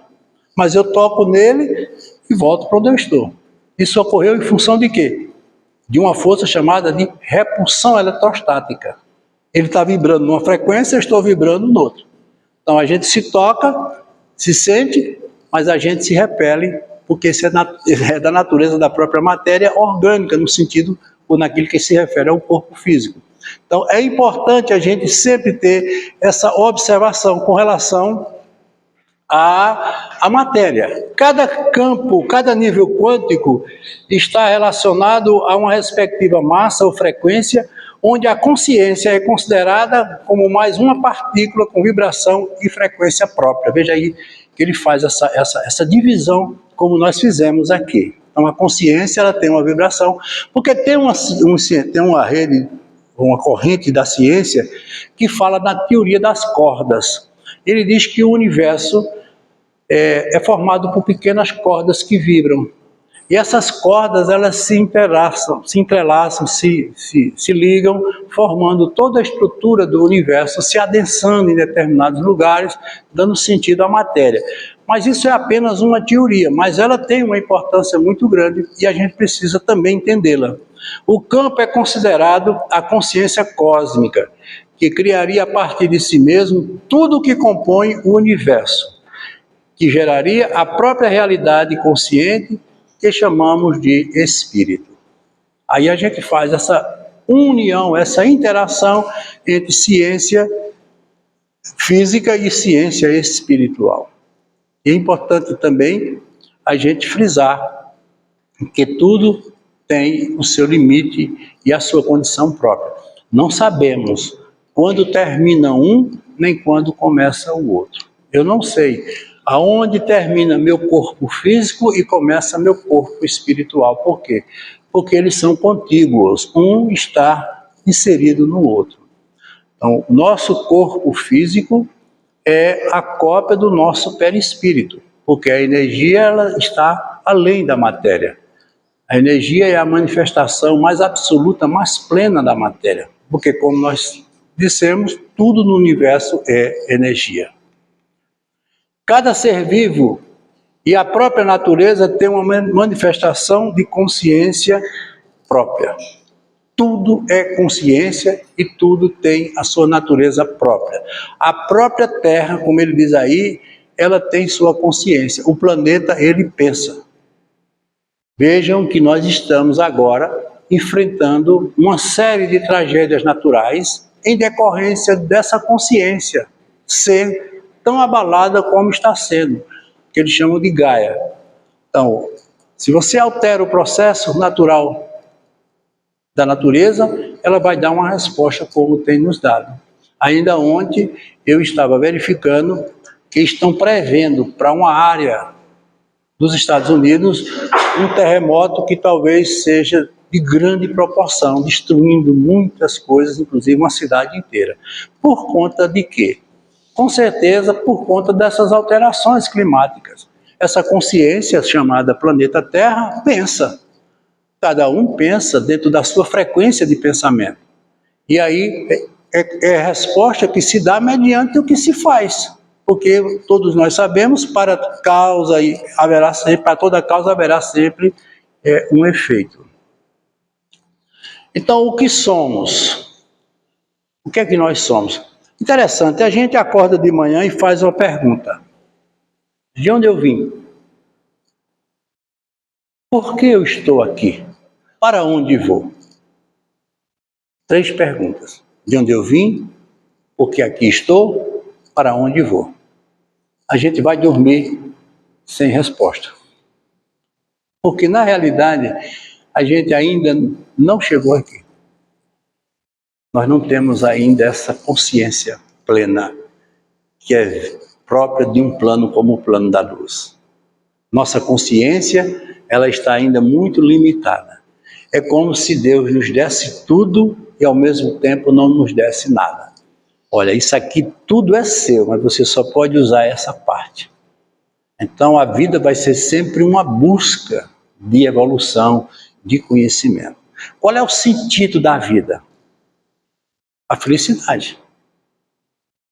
Mas eu toco nele e volto para onde eu estou. Isso ocorreu em função de quê? De uma força chamada de repulsão eletrostática. Ele está vibrando numa frequência, eu estou vibrando noutra. Então a gente se toca, se sente, mas a gente se repele, porque isso é da natureza da própria matéria orgânica, no sentido ou naquilo que se refere ao corpo físico. Então é importante a gente sempre ter essa observação com relação à matéria. Cada campo, cada nível quântico está relacionado a uma respectiva massa ou frequência, onde a consciência é considerada como mais uma partícula com vibração e frequência própria. Veja aí que ele faz essa divisão, como nós fizemos aqui. Então a consciência ela tem uma vibração, porque tem uma rede, uma corrente da ciência que fala da teoria das cordas. Ele diz que o universo é formado por pequenas cordas que vibram. E essas cordas, elas se entrelaçam, se ligam, formando toda a estrutura do universo, se adensando em determinados lugares, dando sentido à matéria. Mas isso é apenas uma teoria, mas ela tem uma importância muito grande e a gente precisa também entendê-la. O campo é considerado a consciência cósmica, que criaria a partir de si mesmo tudo o que compõe o universo, que geraria a própria realidade consciente que chamamos de espírito. Aí a gente faz essa união, essa interação entre ciência física e ciência espiritual. E é importante também a gente frisar que tudo tem o seu limite e a sua condição própria. Não sabemos quando termina um, nem quando começa o outro. Eu não sei aonde termina meu corpo físico e começa meu corpo espiritual. Por quê? Porque eles são contíguos, um está inserido no outro. Então, nosso corpo físico é a cópia do nosso perispírito, porque a energia ela está além da matéria. A energia é a manifestação mais absoluta, mais plena da matéria, porque como nós dissemos, tudo no universo é energia. Cada ser vivo e a própria natureza tem uma manifestação de consciência própria. Tudo é consciência e tudo tem a sua natureza própria. A própria Terra, como ele diz aí, ela tem sua consciência. O planeta, ele pensa. Vejam que nós estamos agora enfrentando uma série de tragédias naturais em decorrência dessa consciência ser tão abalada como está sendo, que eles chamam de Gaia. Então, se você altera o processo natural da natureza, ela vai dar uma resposta como tem nos dado. Ainda ontem eu estava verificando que estão prevendo para uma área dos Estados Unidos um terremoto que talvez seja de grande proporção, destruindo muitas coisas, inclusive uma cidade inteira. Por conta de quê? Com certeza por conta dessas alterações climáticas. Essa consciência chamada planeta Terra pensa. Cada um pensa dentro da sua frequência de pensamento. E aí é a resposta que se dá mediante o que se faz. Porque todos nós sabemos, para toda causa haverá sempre um efeito. Então, o que somos? O que é que nós somos? Interessante, a gente acorda de manhã e faz uma pergunta. De onde eu vim? Por que eu estou aqui? Para onde vou? 3 perguntas. De onde eu vim? Por que aqui estou? Para onde vou? A gente vai dormir sem resposta. Porque, na realidade, a gente ainda não chegou aqui. Nós não temos ainda essa consciência plena que é própria de um plano como o plano da luz. Nossa consciência, ela está ainda muito limitada. É como se Deus nos desse tudo e ao mesmo tempo não nos desse nada. Olha, isso aqui tudo é seu, mas você só pode usar essa parte. Então a vida vai ser sempre uma busca de evolução, de conhecimento. Qual é o sentido da vida? A felicidade.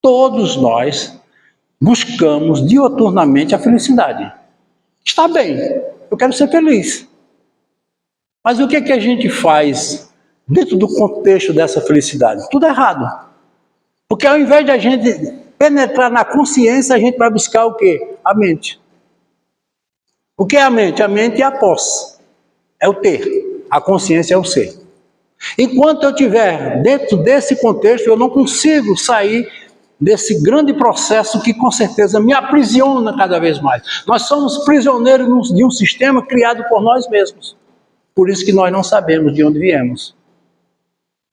Todos nós buscamos diuturnamente a felicidade. Está bem, eu quero ser feliz. Mas o que é que a gente faz dentro do contexto dessa felicidade? Tudo errado. Porque ao invés de a gente penetrar na consciência, a gente vai buscar o quê? A mente. O que é a mente? A mente é a posse. É o ter. A consciência é o ser. Enquanto eu estiver dentro desse contexto, eu não consigo sair desse grande processo que com certeza me aprisiona cada vez mais. Nós somos prisioneiros de um sistema criado por nós mesmos. Por isso que nós não sabemos de onde viemos.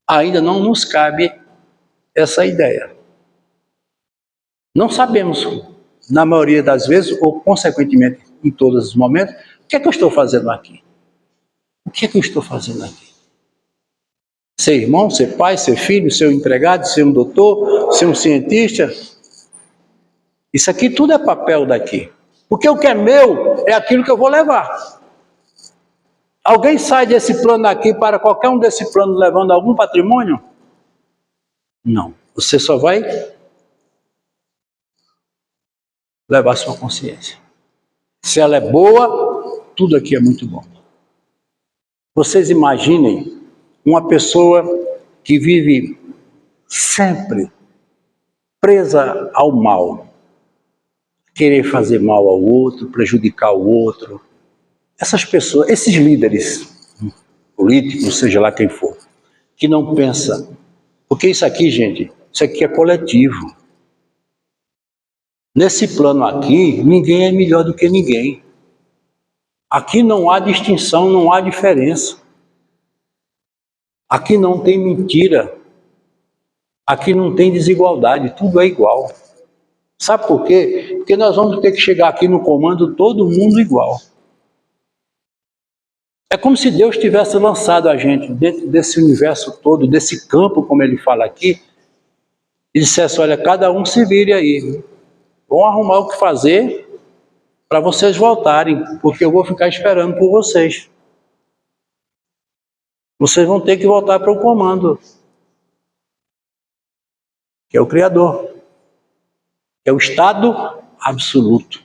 Ainda não nos cabe essa ideia. Não sabemos, na maioria das vezes, ou consequentemente em todos os momentos, o que é que eu estou fazendo aqui? O que é que eu estou fazendo aqui? Ser irmão, ser pai, ser filho, ser um empregado, ser um doutor, ser um cientista. Isso aqui tudo é papel daqui. Porque o que é meu é aquilo que eu vou levar. Alguém sai desse plano aqui para qualquer um desse plano levando algum patrimônio? Não. Você só vai levar sua consciência. Se ela é boa, tudo aqui é muito bom. Vocês imaginem uma pessoa que vive sempre presa ao mal, querer fazer mal ao outro, prejudicar o outro. Essas pessoas, esses líderes políticos, seja lá quem for, que não pensa, porque isso aqui, gente, isso aqui é coletivo. Nesse plano aqui, ninguém é melhor do que ninguém. Aqui não há distinção, não há diferença. Aqui não tem mentira. Aqui não tem desigualdade, tudo é igual. Sabe por quê? Porque nós vamos ter que chegar aqui no comando todo mundo igual. É como se Deus tivesse lançado a gente dentro desse universo todo, desse campo, como ele fala aqui, e dissesse, olha, cada um se vire aí. Vão arrumar o que fazer para vocês voltarem, porque eu vou ficar esperando por vocês. Vocês vão ter que voltar para o comando, que é o Criador, que é o estado absoluto,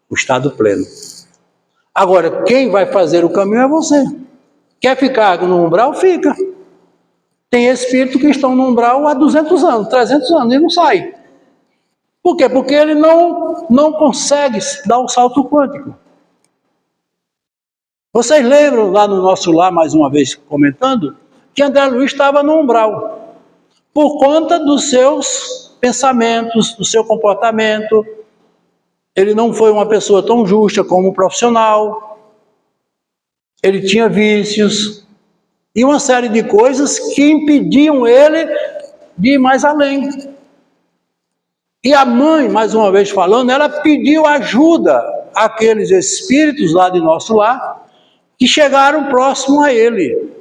o estado pleno. Agora, quem vai fazer o caminho é você. Quer ficar no umbral? Fica. Tem espírito que estão no umbral há 200 anos, 300 anos e não sai. Por quê? Porque ele não consegue dar o salto quântico. Vocês lembram lá no nosso lar, mais uma vez comentando, que André Luiz estava no umbral, por conta dos seus pensamentos, do seu comportamento. Ele não foi uma pessoa tão justa como um profissional, ele tinha vícios, e uma série de coisas que impediam ele de ir mais além. E a mãe, mais uma vez falando, ela pediu ajuda àqueles espíritos lá de nosso lar, que chegaram próximo a ele.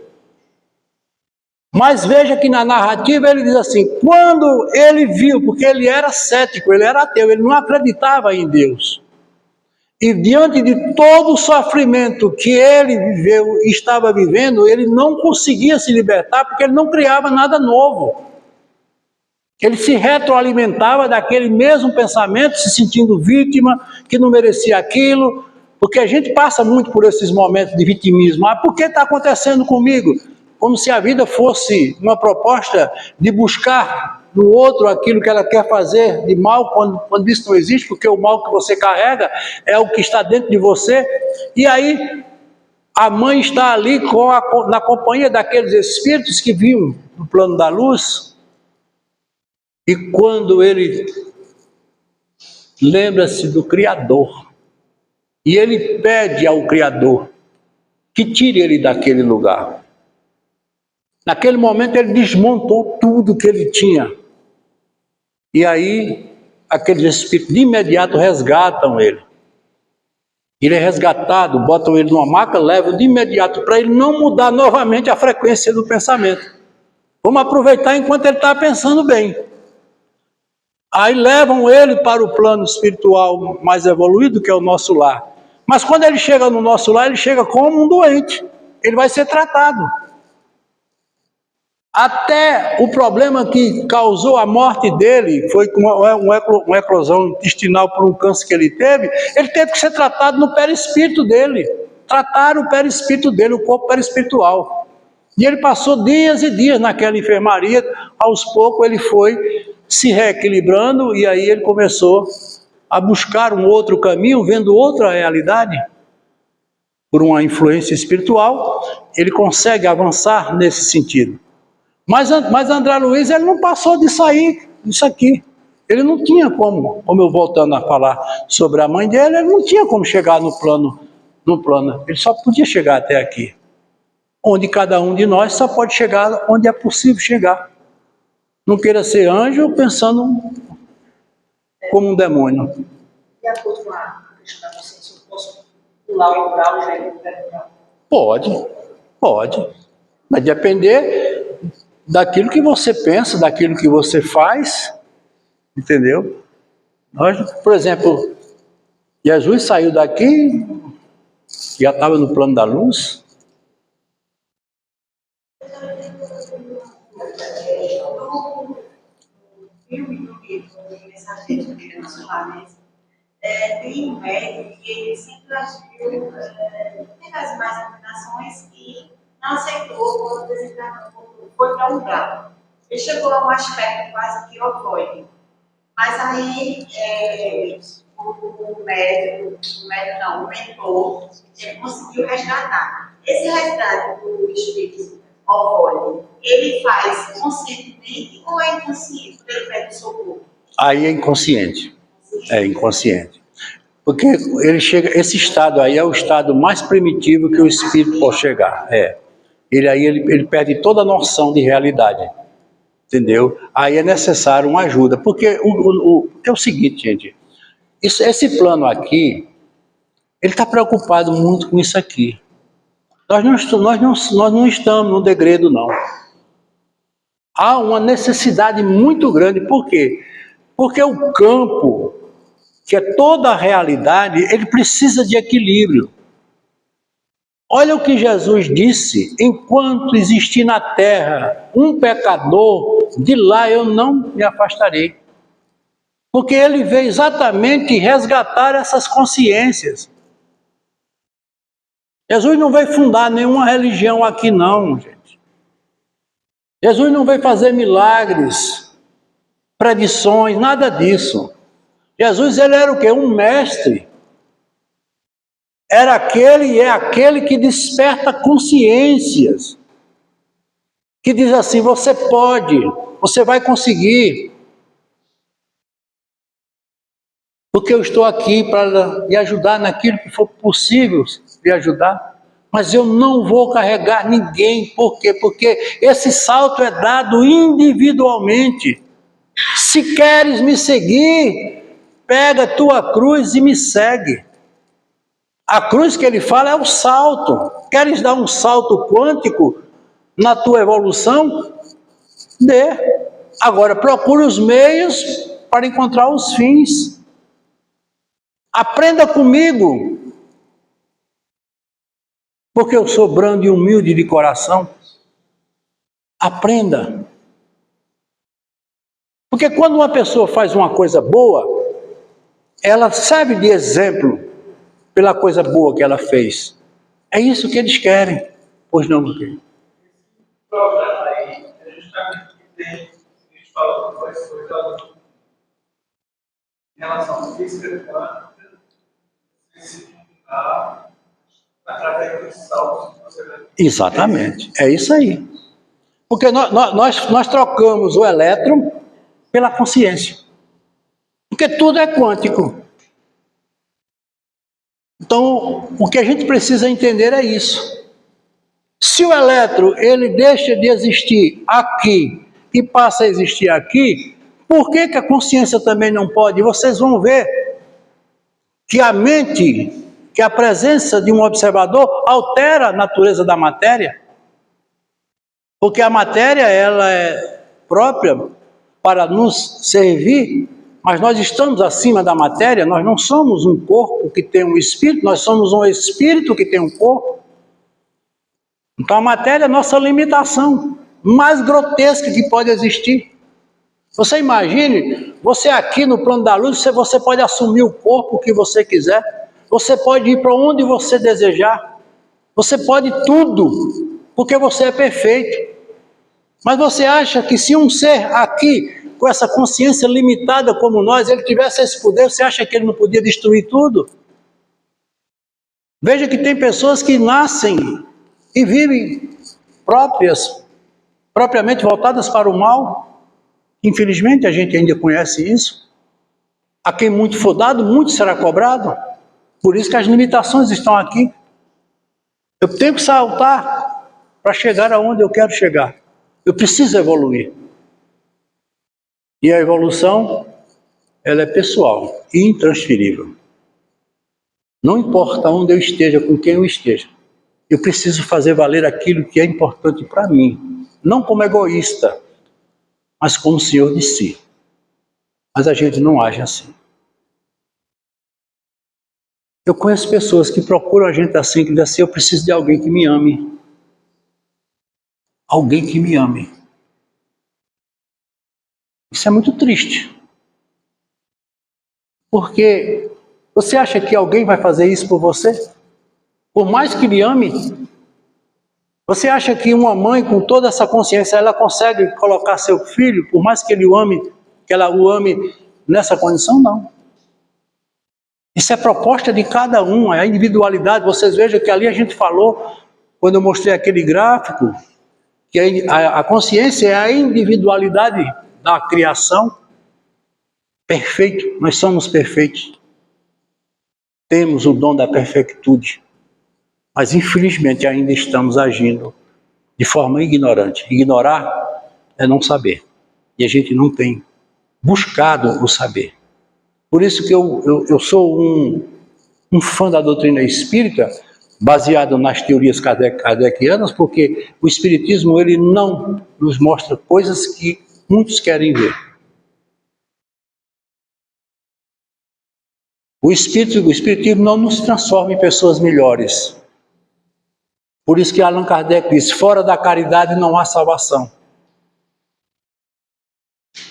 Mas veja que na narrativa ele diz assim, quando ele viu, porque ele era cético, ele era ateu, ele não acreditava em Deus. E diante de todo o sofrimento que ele viveu e estava vivendo, ele não conseguia se libertar porque ele não criava nada novo. Ele se retroalimentava daquele mesmo pensamento, se sentindo vítima, que não merecia aquilo, porque a gente passa muito por esses momentos de vitimismo. Ah, por que está acontecendo comigo? Como se a vida fosse uma proposta de buscar no outro aquilo que ela quer fazer de mal, quando isso não existe, porque o mal que você carrega é o que está dentro de você. E aí a mãe está ali na companhia daqueles espíritos que vinham no plano da luz. E quando ele lembra-se do Criador, e ele pede ao Criador que tire ele daquele lugar. Naquele momento ele desmontou tudo que ele tinha. E aí aqueles espíritos de imediato resgatam ele. Ele é resgatado, botam ele numa maca, levam de imediato para ele não mudar novamente a frequência do pensamento. Vamos aproveitar enquanto ele está pensando bem. Aí levam ele para o plano espiritual mais evoluído, que é o nosso lar. Mas quando ele chega no nosso lar, ele chega como um doente. Ele vai ser tratado. Até o problema que causou a morte dele, foi uma eclosão intestinal por um câncer que ele teve que ser tratado no perispírito dele. Tratar o perispírito dele, o corpo perispiritual. E ele passou dias e dias naquela enfermaria. Aos poucos ele foi se reequilibrando e aí ele começou a buscar um outro caminho, vendo outra realidade. Por uma influência espiritual, ele consegue avançar nesse sentido. Mas André Luiz, ele não passou disso aqui. Ele não tinha como eu voltando a falar sobre a mãe dele, ele não tinha como chegar no plano. Ele só podia chegar até aqui. Onde cada um de nós só pode chegar onde é possível chegar. Não queira ser anjo pensando como um demônio. De acordo com a questão da consciência, eu posso pular o umbral e já ir para o vertical? Pode. Vai depender daquilo que você pensa, daquilo que você faz, entendeu? Nós, por exemplo, Jesus saiu daqui, já estava no plano da luz. Filme do livro, Mensageiros da Vida Nacional, tem um médico que ele sempre agiu, teve as mais inclinações e não aceitou quando desencarnou, foi para um umbral. Ele chegou a um aspecto quase que ovoide. Mas aí o mentor, ele conseguiu resgatar. Esse resgate do espírito ovoide, ele faz conscientemente ou é inconsciente? Ele pede socorro? Aí é inconsciente. É inconsciente. Porque ele chega, esse estado aí é o estado mais primitivo que o espírito pode chegar. Ele perde toda a noção de realidade. Entendeu? Aí é necessário uma ajuda. Porque é o seguinte, gente. Esse plano aqui, ele está preocupado muito com isso aqui. Nós não estamos no degredo, não. Há uma necessidade muito grande. Por quê? Porque o campo, que é toda a realidade, ele precisa de equilíbrio. Olha o que Jesus disse: enquanto existir na terra um pecador, de lá eu não me afastarei. Porque ele veio exatamente resgatar essas consciências. Jesus não veio fundar nenhuma religião aqui não, gente. Jesus não veio fazer milagres, predições, nada disso. Jesus, ele era o quê? Um mestre. Era aquele e é aquele que desperta consciências. Que diz assim, você pode, você vai conseguir. Porque eu estou aqui para lhe ajudar naquilo que for possível lhe ajudar. Mas eu não vou carregar ninguém. Por quê? Porque esse salto é dado individualmente. Se queres me seguir, pega a tua cruz e me segue. A cruz que ele fala é o salto. Queres dar um salto quântico na tua evolução? Dê. Agora procure os meios para encontrar os fins. Aprenda comigo. Porque eu sou brando e humilde de coração. Aprenda. Porque quando uma pessoa faz uma coisa boa, ela serve de exemplo pela coisa boa que ela fez. É isso que eles querem. Pois não, meu querido? O problema aí é justamente que tem fala com as coisas em relação à física quântica, especificar através dos saltos que você vai. Exatamente, é isso aí. Porque nós trocamos o elétron pela consciência. Porque tudo é quântico. Então, o que a gente precisa entender é isso. Se o elétron ele deixa de existir aqui e passa a existir aqui, por que a consciência também não pode? Vocês vão ver que a mente, que a presença de um observador altera a natureza da matéria. Porque a matéria ela é própria para nos servir, mas nós estamos acima da matéria, nós não somos um corpo que tem um espírito, nós somos um espírito que tem um corpo. Então a matéria é a nossa limitação mais grotesca que pode existir. Você imagine, você aqui no plano da luz, você pode assumir o corpo que você quiser, você pode ir para onde você desejar, você pode tudo, porque você é perfeito. Mas você acha que se um ser aqui, com essa consciência limitada como nós, ele tivesse esse poder, você acha que ele não podia destruir tudo? Veja que tem pessoas que nascem e vivem propriamente voltadas para o mal. Infelizmente a gente ainda conhece isso. A quem muito for dado, muito será cobrado. Por isso que as limitações estão aqui. Eu tenho que saltar para chegar aonde eu quero chegar. Eu preciso evoluir. E a evolução, ela é pessoal e intransferível. Não importa onde eu esteja, com quem eu esteja. Eu preciso fazer valer aquilo que é importante para mim. Não como egoísta, mas como senhor de si. Mas a gente não age assim. Eu conheço pessoas que procuram a gente assim, que dizem assim, eu preciso de alguém que me ame. Alguém que me ame. Isso é muito triste. Porque você acha que alguém vai fazer isso por você? Por mais que lhe ame? Você acha que uma mãe com toda essa consciência, ela consegue colocar seu filho, por mais que ele o ame, que ela o ame nessa condição? Não. Isso é proposta de cada um, é a individualidade. Vocês vejam que ali a gente falou, quando eu mostrei aquele gráfico, que a consciência é a individualidade da criação. Perfeito, nós somos perfeitos. Temos o dom da perfeitude. Mas infelizmente ainda estamos agindo de forma ignorante. Ignorar é não saber. E a gente não tem buscado o saber. Por isso que eu sou um fã da doutrina espírita, baseado nas teorias kardecianas, porque o espiritismo ele não nos mostra coisas que muitos querem ver. O espiritismo não nos transforma em pessoas melhores. Por isso que Allan Kardec diz, fora da caridade não há salvação.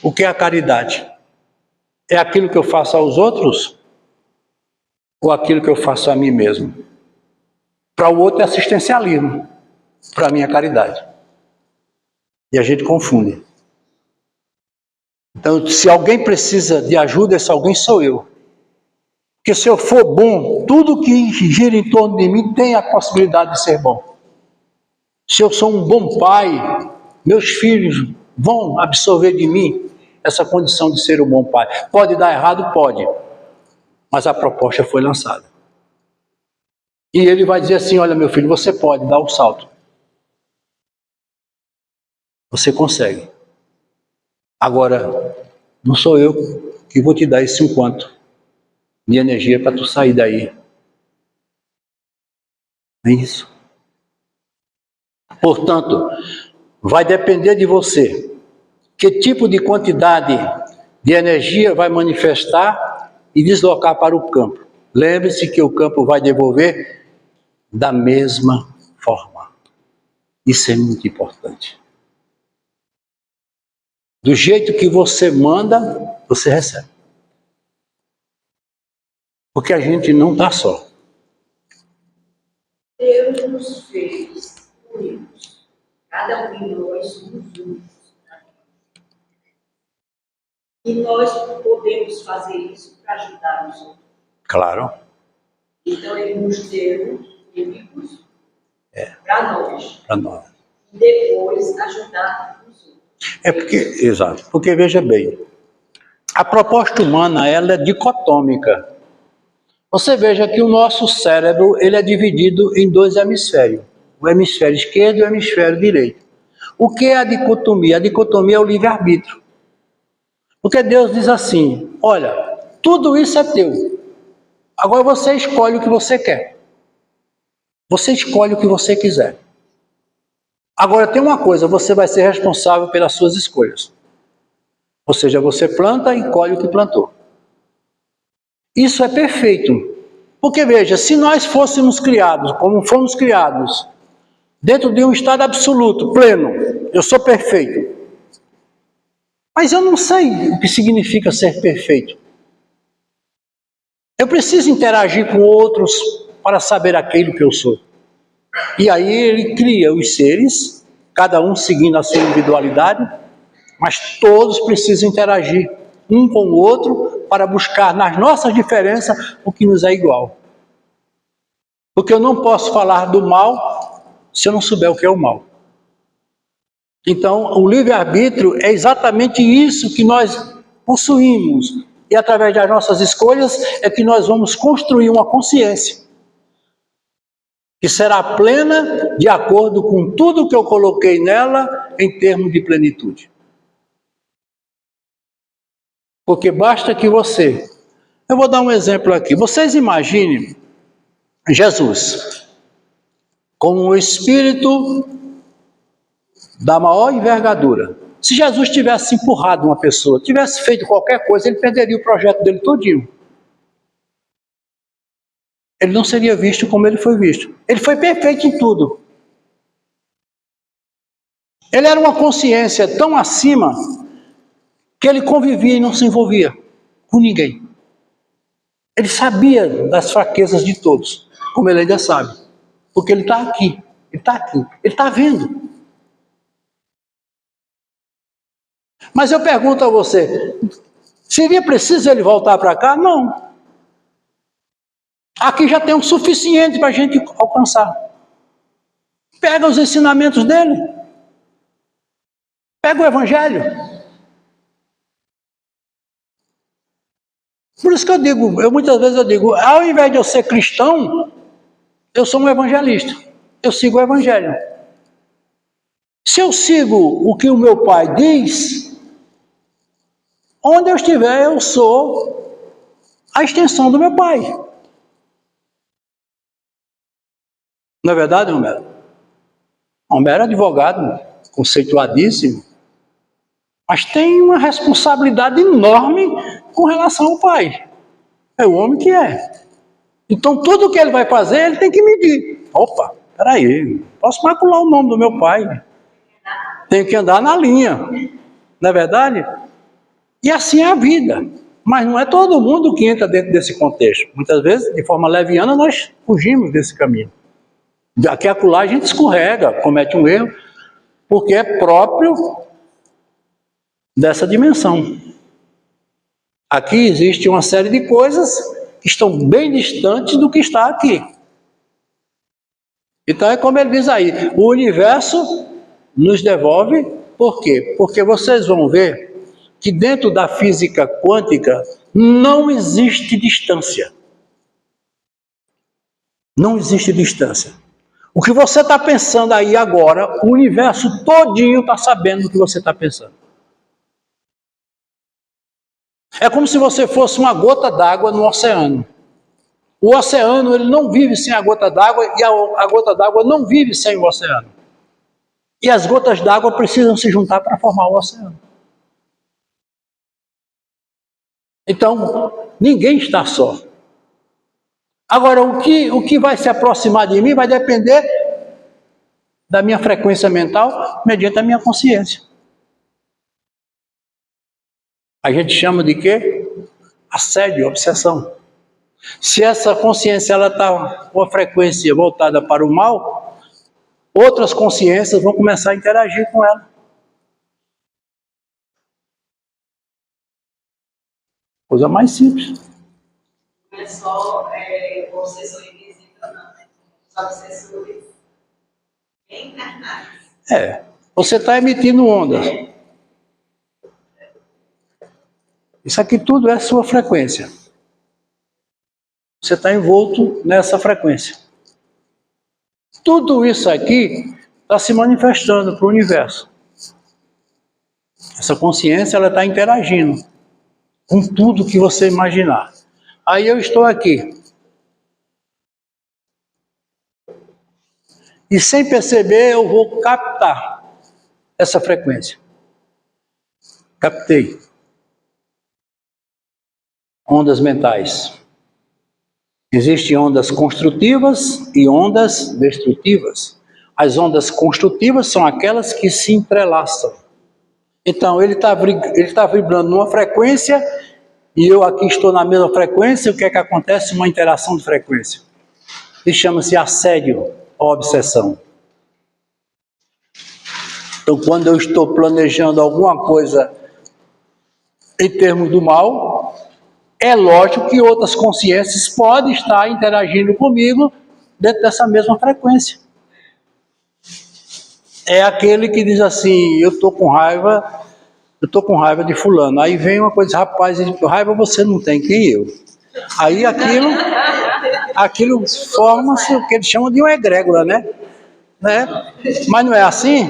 O que é a caridade? É aquilo que eu faço aos outros ou aquilo que eu faço a mim mesmo? Para o outro é assistencialismo, para mim é caridade. E a gente confunde. Então, se alguém precisa de ajuda, esse alguém sou eu. Porque se eu for bom, tudo que gira em torno de mim tem a possibilidade de ser bom. Se eu sou um bom pai, meus filhos vão absorver de mim essa condição de ser um bom pai. Pode dar errado? Pode. Mas a proposta foi lançada. E ele vai dizer assim, olha meu filho, você pode dar o salto. Você consegue. Agora, não sou eu que vou te dar esse enquanto de energia para tu sair daí. É isso. Portanto, vai depender de você. Que tipo de quantidade de energia vai manifestar e deslocar para o campo. Lembre-se que o campo vai devolver da mesma forma. Isso é muito importante. Do jeito que você manda, você recebe. Porque a gente não está só. Deus nos fez únicos. Cada um de nós somos únicos. E nós podemos fazer isso para ajudar os outros. Claro. Então, ele nos deu inimigos para nós. Para nós. E depois ajudar os outros. É porque, exato, porque veja bem, a proposta humana ela é dicotômica. Você veja que o nosso cérebro ele é dividido em dois hemisférios, o hemisfério esquerdo e o hemisfério direito. O que é a dicotomia? A dicotomia é o livre-arbítrio. Porque Deus diz assim, olha, tudo isso é teu, agora você escolhe o que você quer. Você escolhe o que você quiser. Agora tem uma coisa, você vai ser responsável pelas suas escolhas. Ou seja, você planta e colhe o que plantou. Isso é perfeito. Porque veja, se nós fôssemos criados, como fomos criados, dentro de um estado absoluto, pleno, eu sou perfeito. Mas eu não sei o que significa ser perfeito. Eu preciso interagir com outros para saber aquilo que eu sou. E aí ele cria os seres, cada um seguindo a sua individualidade, mas todos precisam interagir um com o outro para buscar nas nossas diferenças o que nos é igual. Porque eu não posso falar do mal se eu não souber o que é o mal. Então, o livre-arbítrio é exatamente isso que nós possuímos. E através das nossas escolhas é que nós vamos construir uma consciência que será plena de acordo com tudo que eu coloquei nela em termos de plenitude. Porque basta que você... Eu vou dar um exemplo aqui. Vocês imaginem Jesus como um espírito da maior envergadura. Se Jesus tivesse empurrado uma pessoa, tivesse feito qualquer coisa, ele perderia o projeto dele todinho. Ele não seria visto como ele foi visto. Ele foi perfeito em tudo. Ele era uma consciência tão acima que ele convivia e não se envolvia com ninguém. Ele sabia das fraquezas de todos, como ele ainda sabe. Porque ele está aqui, ele está aqui, ele está vendo. Mas eu pergunto a você, seria preciso ele voltar para cá? Não. Aqui já tem o suficiente para a gente alcançar. Pega os ensinamentos dele. Pega o evangelho. Por isso que eu digo, muitas vezes eu digo, ao invés de eu ser cristão, eu sou um evangelista. Eu sigo o evangelho. Se eu sigo o que o meu pai diz, onde eu estiver, eu sou a extensão do meu pai. Não é verdade, Romero? Romero é advogado, conceituadíssimo, mas tem uma responsabilidade enorme com relação ao pai. É o homem que é. Então, tudo que ele vai fazer, ele tem que medir. Opa, peraí, posso macular o nome do meu pai. Tenho que andar na linha. Não é verdade? E assim é a vida. Mas não é todo mundo que entra dentro desse contexto. Muitas vezes, de forma leviana, nós fugimos desse caminho. Daqui a acolá a gente escorrega, comete um erro, porque é próprio dessa dimensão. Aqui existe uma série de coisas que estão bem distantes do que está aqui. Então é como ele diz aí, o universo nos devolve, por quê? Porque vocês vão ver que dentro da física quântica não existe distância. Não existe distância. O que você está pensando aí agora, o universo todinho está sabendo o que você está pensando. É como se você fosse uma gota d'água no oceano. O oceano ele não vive sem a gota d'água e a gota d'água não vive sem o oceano. E as gotas d'água precisam se juntar para formar o oceano. Então, ninguém está só. Agora, o que vai se aproximar de mim vai depender da minha frequência mental mediante a minha consciência. A gente chama de quê? Assédio, obsessão. Se essa consciência está com a frequência voltada para o mal, outras consciências vão começar a interagir com ela. Coisa mais simples. Não é só obsessor invisível, não. Só obsessores encarnados. Você está emitindo ondas. Isso aqui tudo é sua frequência. Você está envolto nessa frequência. Tudo isso aqui está se manifestando para o universo. Essa consciência ela está interagindo com tudo que você imaginar. Aí eu estou aqui. E sem perceber eu vou captar essa frequência. Captei. Ondas mentais. Existem ondas construtivas e ondas destrutivas. As ondas construtivas são aquelas que se entrelaçam. Então, ele está vibrando numa frequência e eu aqui estou na mesma frequência. O que é que acontece? Uma interação de frequência. Isso chama-se assédio ou obsessão. Então, quando eu estou planejando alguma coisa em termos do mal, é lógico que outras consciências podem estar interagindo comigo dentro dessa mesma frequência. É aquele que diz assim, eu estou com raiva de fulano. Aí vem uma coisa, rapaz, raiva você não tem, quem eu? Aí aquilo forma-se o que eles chamam de uma egrégora, né? Mas não é assim?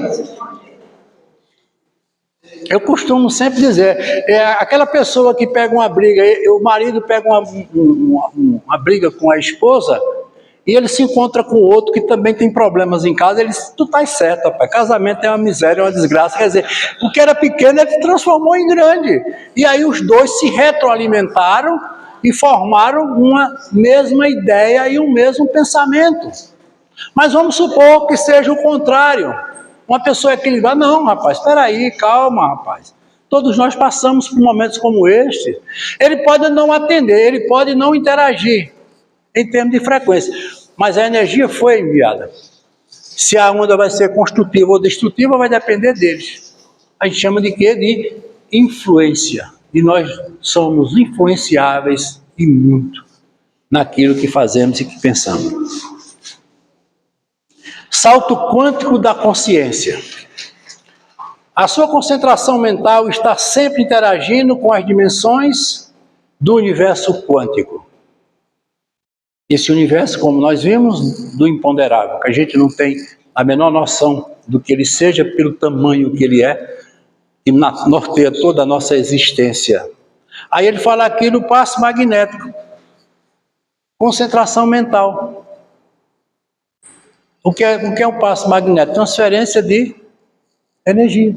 Eu costumo sempre dizer, aquela pessoa que pega uma briga, o marido pega uma briga com a esposa, e ele se encontra com outro que também tem problemas em casa, ele diz, tu tá certo, rapaz, casamento é uma miséria, é uma desgraça, quer dizer, o que era pequeno ele transformou em grande, e aí os dois se retroalimentaram e formaram uma mesma ideia e um mesmo pensamento. Mas vamos supor que seja o contrário, uma pessoa equilibrada, não rapaz, espera aí, calma rapaz, todos nós passamos por momentos como este, ele pode não atender, ele pode não interagir, em termos de frequência, mas a energia foi enviada. Se a onda vai ser construtiva ou destrutiva, vai depender deles. A gente chama de quê? De influência. E nós somos influenciáveis e muito naquilo que fazemos e que pensamos. Salto quântico da consciência. A sua concentração mental está sempre interagindo com as dimensões do universo quântico. Esse universo, como nós vimos, do imponderável, que a gente não tem a menor noção do que ele seja pelo tamanho que ele é, e norteia toda a nossa existência. Aí ele fala aqui do passo magnético, concentração mental. O que é um passo magnético? Transferência de energia.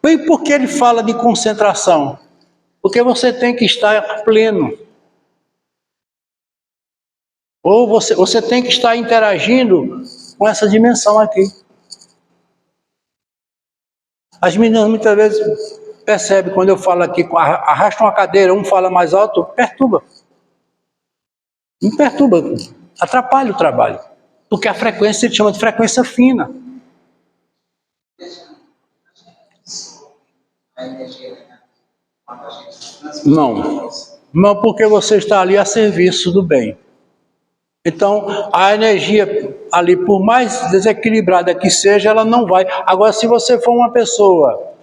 E por que ele fala de concentração? Porque você tem que estar pleno. Ou você tem que estar interagindo com essa dimensão aqui. As meninas muitas vezes percebem quando eu falo aqui, arrastam uma cadeira, um fala mais alto, perturba. Me perturba, atrapalha o trabalho. Porque a frequência ele chama de frequência fina. Não porque você está ali a serviço do bem. Então, a energia ali, por mais desequilibrada que seja, ela não vai. Agora, se você for uma pessoa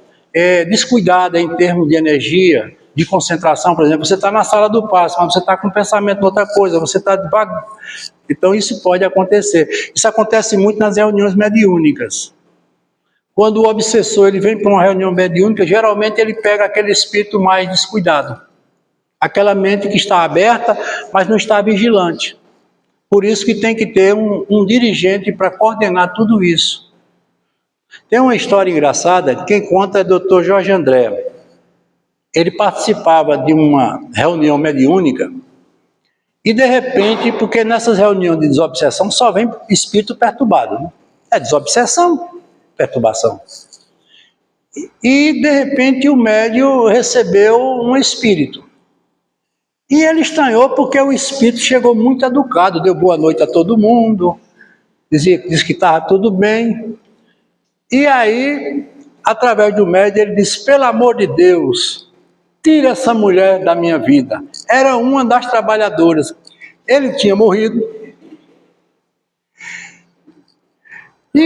descuidada em termos de energia, de concentração, por exemplo, você está na sala do passo, mas você está com pensamento em outra coisa, você está devagar. Então, isso pode acontecer. Isso acontece muito nas reuniões mediúnicas. Quando o obsessor ele vem para uma reunião mediúnica, geralmente ele pega aquele espírito mais descuidado. Aquela mente que está aberta, mas não está vigilante. Por isso que tem que ter um dirigente para coordenar tudo isso. Tem uma história engraçada, quem conta é o Dr. Jorge André. Ele participava de uma reunião mediúnica e de repente, porque nessas reuniões de desobsessão só vem espírito perturbado, né? É desobsessão, perturbação. E de repente o médium recebeu um espírito. E ele estranhou porque o espírito chegou muito educado, deu boa noite a todo mundo, disse que estava tudo bem. E aí, através do médium, ele disse, pelo amor de Deus, tira essa mulher da minha vida. Era uma das trabalhadoras. Ele tinha morrido.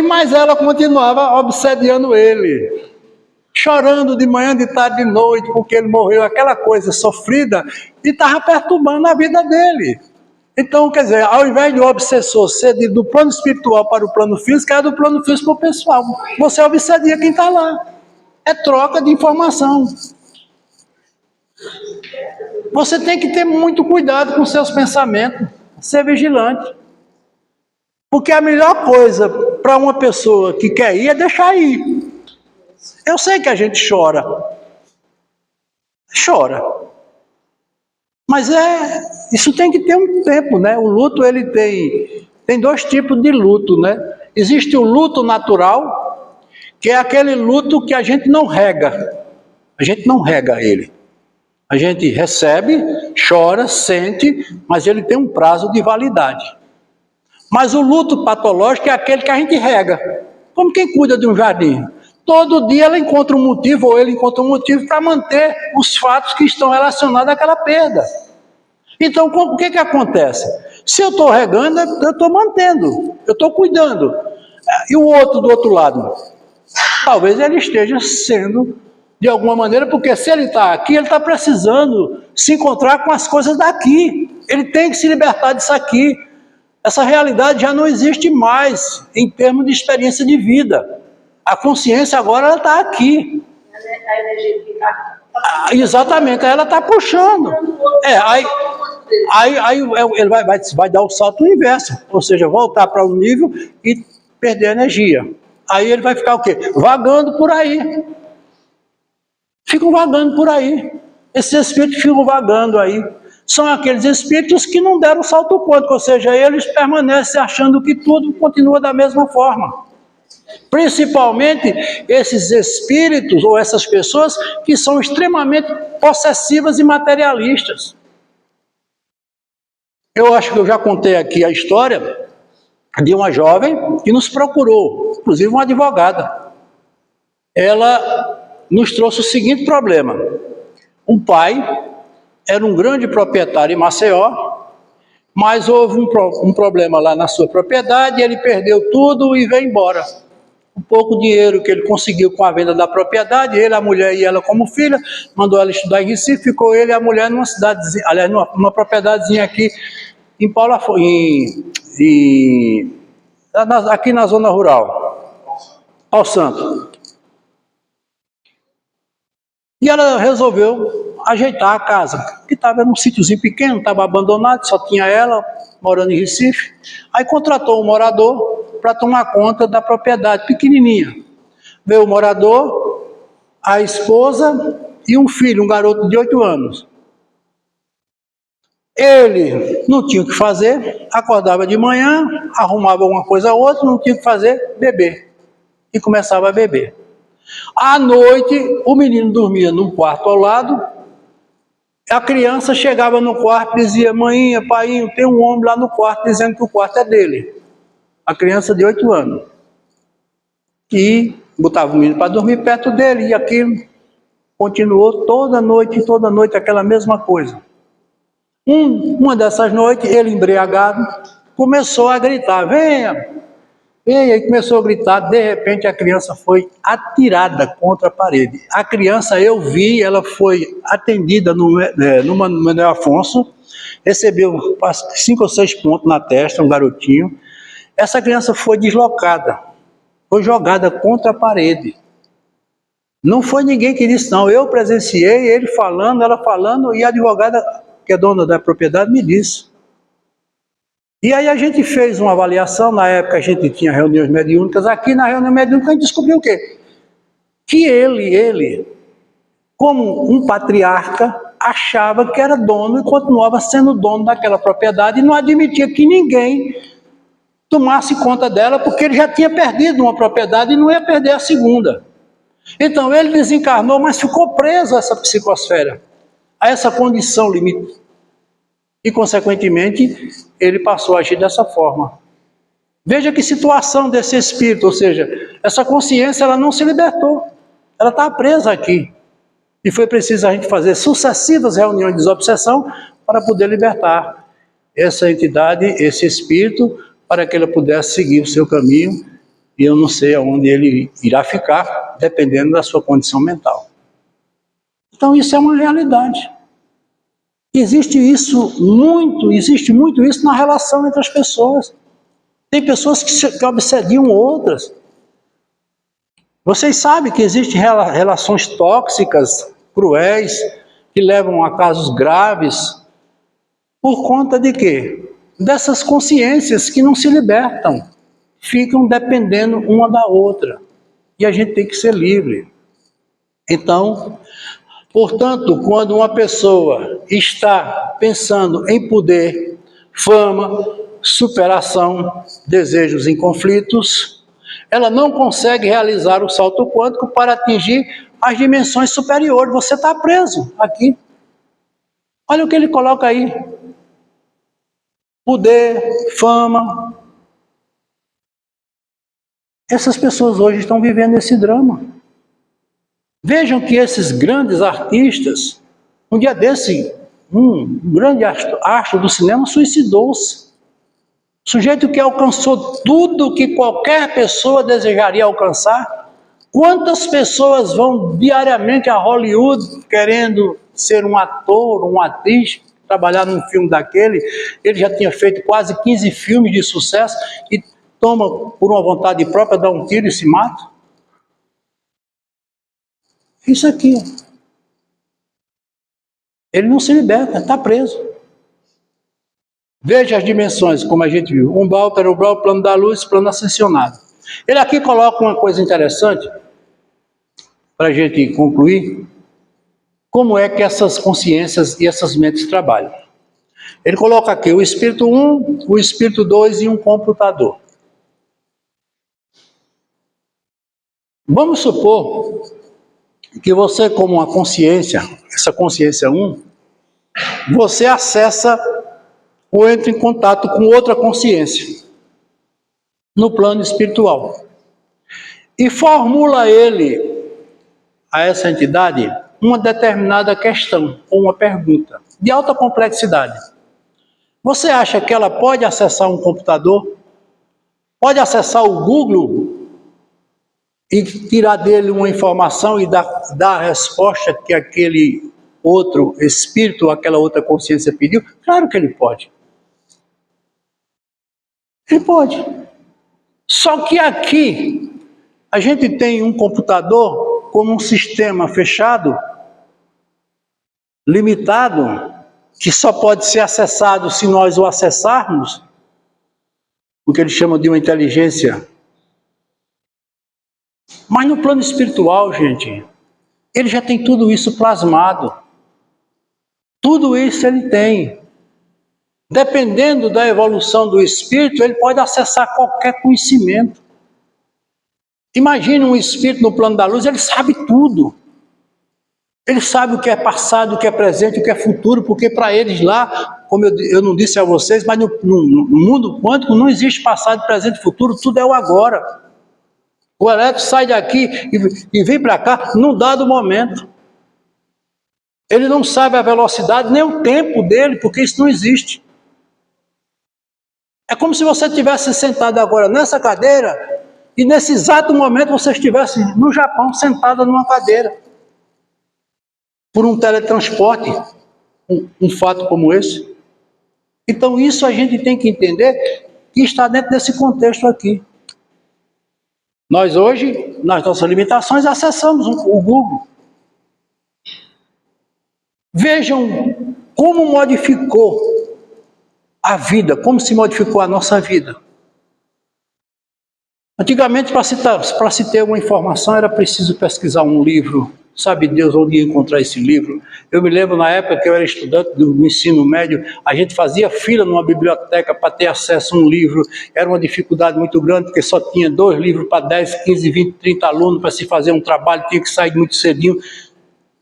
Mas ela continuava obsediando ele. Chorando de manhã, de tarde, de noite, porque ele morreu. Aquela coisa sofrida. E estava perturbando a vida dele. Então, quer dizer, ao invés de o obsessor ser do plano espiritual para o plano físico, é do plano físico para o pessoal. Você obsedia quem está lá. É troca de informação. Você tem que ter muito cuidado com seus pensamentos, ser vigilante. Porque a melhor coisa para uma pessoa que quer ir é deixar ir. Eu sei que a gente chora. Chora. Mas isso tem que ter um tempo, né? O luto, ele tem dois tipos de luto, né? Existe o luto natural, que é aquele luto que a gente não rega. A gente não rega ele. A gente recebe, chora, sente, mas ele tem um prazo de validade. Mas o luto patológico é aquele que a gente rega. Como quem cuida de um jardim. Todo dia ela encontra um motivo, ou ele encontra um motivo para manter os fatos que estão relacionados àquela perda. Então, o que acontece? Se eu estou regando, eu estou mantendo, eu estou cuidando. E o outro do outro lado? Talvez ele esteja sendo, de alguma maneira, porque se ele está aqui, ele está precisando se encontrar com as coisas daqui. Ele tem que se libertar disso aqui. Essa realidade já não existe mais em termos de experiência de vida. A consciência agora está aqui. A energia que está. Exatamente, aí ela está puxando. Aí ele vai dar o salto inverso, ou seja, voltar para o nível e perder a energia. Aí ele vai ficar o quê? Vagando por aí. Ficam vagando por aí. Esses espíritos ficam vagando aí. São aqueles espíritos que não deram o salto quântico, ou seja, eles permanecem achando que tudo continua da mesma forma. Principalmente esses espíritos ou essas pessoas que são extremamente possessivas e materialistas. Eu acho que eu já contei aqui a história de uma jovem que nos procurou, inclusive uma advogada. Ela nos trouxe o seguinte problema. Um pai era um grande proprietário em Maceió, mas houve um problema lá na sua propriedade, ele perdeu tudo e veio embora. Um pouco dinheiro que ele conseguiu com a venda da propriedade, ele, a mulher e ela como filha, mandou ela estudar em Recife, ficou ele e a mulher numa cidadezinha, aliás, numa propriedadezinha aqui em Paulo Afonso, aqui na zona rural, Paulo Santo. E ela resolveu ajeitar a casa, que estava num sítiozinho pequeno, estava abandonado, só tinha ela morando em Recife. Aí contratou um morador para tomar conta da propriedade pequenininha. Veio o morador, a esposa e um filho, um garoto de 8 anos. Ele não tinha o que fazer, acordava de manhã, arrumava uma coisa ou outra, não tinha o que fazer, beber. E começava a beber. À noite, o menino dormia num quarto ao lado, a criança chegava no quarto e dizia: "Mãinha, paiinho, tem um homem lá no quarto dizendo que o quarto é dele." A criança de 8 anos. E botava o menino para dormir perto dele, e aquilo continuou toda noite aquela mesma coisa. Uma dessas noites, ele embriagado, começou a gritar: "Venha, venha", e começou a gritar. De repente a criança foi atirada contra a parede. A criança, eu vi, ela foi atendida no Manuel Afonso, recebeu 5 ou 6 pontos na testa, um garotinho. Essa criança foi deslocada, foi jogada contra a parede. Não foi ninguém que disse, não. Eu presenciei ele falando, ela falando, e a advogada, que é dona da propriedade, me disse. E aí a gente fez uma avaliação, na época a gente tinha reuniões mediúnicas, aqui na reunião mediúnica a gente descobriu o quê? Que ele, como um patriarca, achava que era dono e continuava sendo dono daquela propriedade e não admitia que ninguém tomasse conta dela, porque ele já tinha perdido uma propriedade e não ia perder a segunda. Então ele desencarnou, mas ficou preso a essa psicosfera, a essa condição limite. E, consequentemente, ele passou a agir dessa forma. Veja que situação desse espírito, ou seja, essa consciência ela não se libertou, ela está presa aqui. E foi preciso a gente fazer sucessivas reuniões de desobsessão para poder libertar essa entidade, esse espírito, para que ela pudesse seguir o seu caminho, e eu não sei aonde ele irá ficar, dependendo da sua condição mental. Então isso é uma realidade. Existe muito isso na relação entre as pessoas. Tem pessoas que obsediam outras. Vocês sabem que existem relações tóxicas, cruéis, que levam a casos graves, por conta de quê? Dessas consciências que não se libertam, ficam dependendo uma da outra. E a gente tem que ser livre. Então, portanto, quando uma pessoa está pensando em poder, fama, superação, desejos em conflitos, ela não consegue realizar o salto quântico para atingir as dimensões superiores. Você está preso aqui. Olha o que ele coloca aí. Poder, fama. Essas pessoas hoje estão vivendo esse drama. Vejam que esses grandes artistas, um dia desse, um grande astro do cinema suicidou-se. Sujeito que alcançou tudo que qualquer pessoa desejaria alcançar. Quantas pessoas vão diariamente a Hollywood querendo ser um ator, uma atriz, trabalhar num filme daquele? Ele já tinha feito quase 15 filmes de sucesso e toma, por uma vontade própria, dá um tiro e se mata. Isso aqui. Ele não se liberta, está preso. Veja as dimensões, como a gente viu. Umbral, perumbral, plano da luz, plano ascensionado. Ele aqui coloca uma coisa interessante, para a gente concluir, como é que essas consciências e essas mentes trabalham. Ele coloca aqui o espírito 1, o espírito 2 e um computador. Vamos supor que você, como uma consciência, essa consciência 1, você acessa ou entra em contato com outra consciência, no plano espiritual, e formula ele, a essa entidade, uma determinada questão, ou uma pergunta, de alta complexidade. Você acha que ela pode acessar um computador? Pode acessar o Google e tirar dele uma informação e dar a resposta que aquele outro espírito, aquela outra consciência pediu? Claro que ele pode. Ele pode. Só que aqui, a gente tem um computador como um sistema fechado, limitado, que só pode ser acessado se nós o acessarmos, o que eles chamam de uma inteligência. Mas no plano espiritual, gente, ele já tem tudo isso plasmado. Tudo isso ele tem. Dependendo da evolução do espírito, ele pode acessar qualquer conhecimento. Imagine um espírito no plano da luz, ele sabe tudo. Ele sabe o que é passado, o que é presente, o que é futuro, porque para eles lá, como eu não disse a vocês, mas no mundo quântico não existe passado, presente e futuro, tudo é o agora. O elétron sai daqui e vem para cá num dado momento. Ele não sabe a velocidade, nem o tempo dele, porque isso não existe. É como se você estivesse sentado agora nessa cadeira e nesse exato momento você estivesse no Japão, sentada numa cadeira. Por um teletransporte, um fato como esse. Então isso a gente tem que entender que está dentro desse contexto aqui. Nós hoje, nas nossas limitações, acessamos o Google. Vejam como modificou a vida, como se modificou a nossa vida. Antigamente, para se ter uma informação, era preciso pesquisar um livro. Sabe Deus onde ia encontrar esse livro? Eu me lembro na época que eu era estudante do ensino médio, a gente fazia fila numa biblioteca para ter acesso a um livro. Era uma dificuldade muito grande, porque só tinha 2 livros para 10, 15, 20, 30 alunos para se fazer um trabalho, tinha que sair muito cedinho.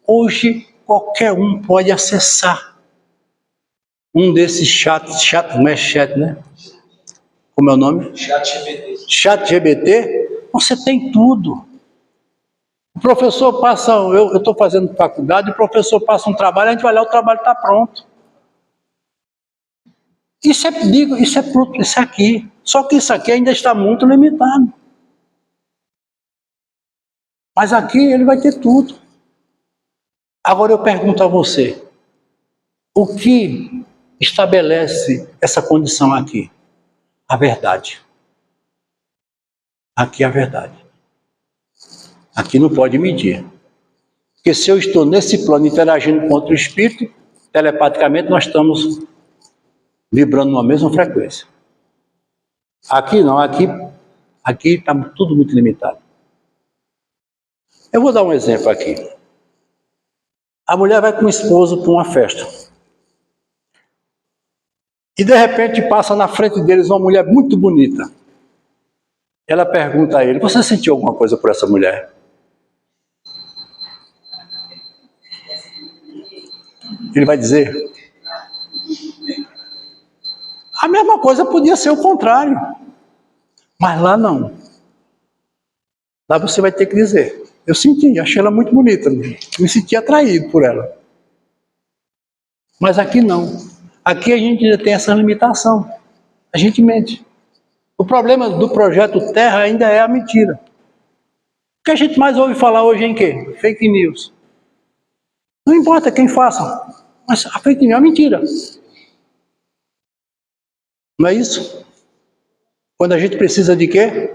Hoje, qualquer um pode acessar um desses não é chat, né? Como é o nome? ChatGPT. ChatGPT, você tem tudo. O professor passa, eu estou fazendo faculdade, o professor passa um trabalho, a gente vai lá, o trabalho está pronto. Isso é aqui. Só que isso aqui ainda está muito limitado. Mas aqui ele vai ter tudo. Agora eu pergunto a você, o que estabelece essa condição aqui? A verdade. Aqui é a verdade. Aqui não pode medir. Porque se eu estou nesse plano interagindo com outro espírito, telepaticamente nós estamos vibrando numa mesma frequência. Aqui não, aqui está tudo muito limitado. Eu vou dar um exemplo aqui. A mulher vai com o esposo para uma festa. E de repente passa na frente deles uma mulher muito bonita. Ela pergunta a ele, você sentiu alguma coisa por essa mulher? Ele vai dizer, a mesma coisa podia ser o contrário. Mas lá não. Lá você vai ter que dizer, eu senti, achei ela muito bonita, me senti atraído por ela. Mas aqui não. Aqui a gente ainda tem essa limitação. A gente mente. O problema do projeto Terra ainda é a mentira. O que a gente mais ouve falar hoje é em quê? Fake news. Não importa quem faça, mas a fake news é a mentira. Não é isso? Quando a gente precisa de quê?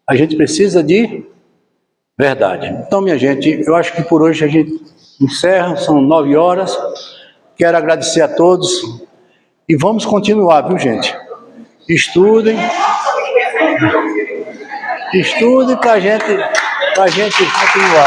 A gente precisa de verdade. Então, minha gente, eu acho que por hoje a gente encerra, são 9 horas. Quero agradecer a todos e vamos continuar, viu, gente? Estudem para a gente continuar.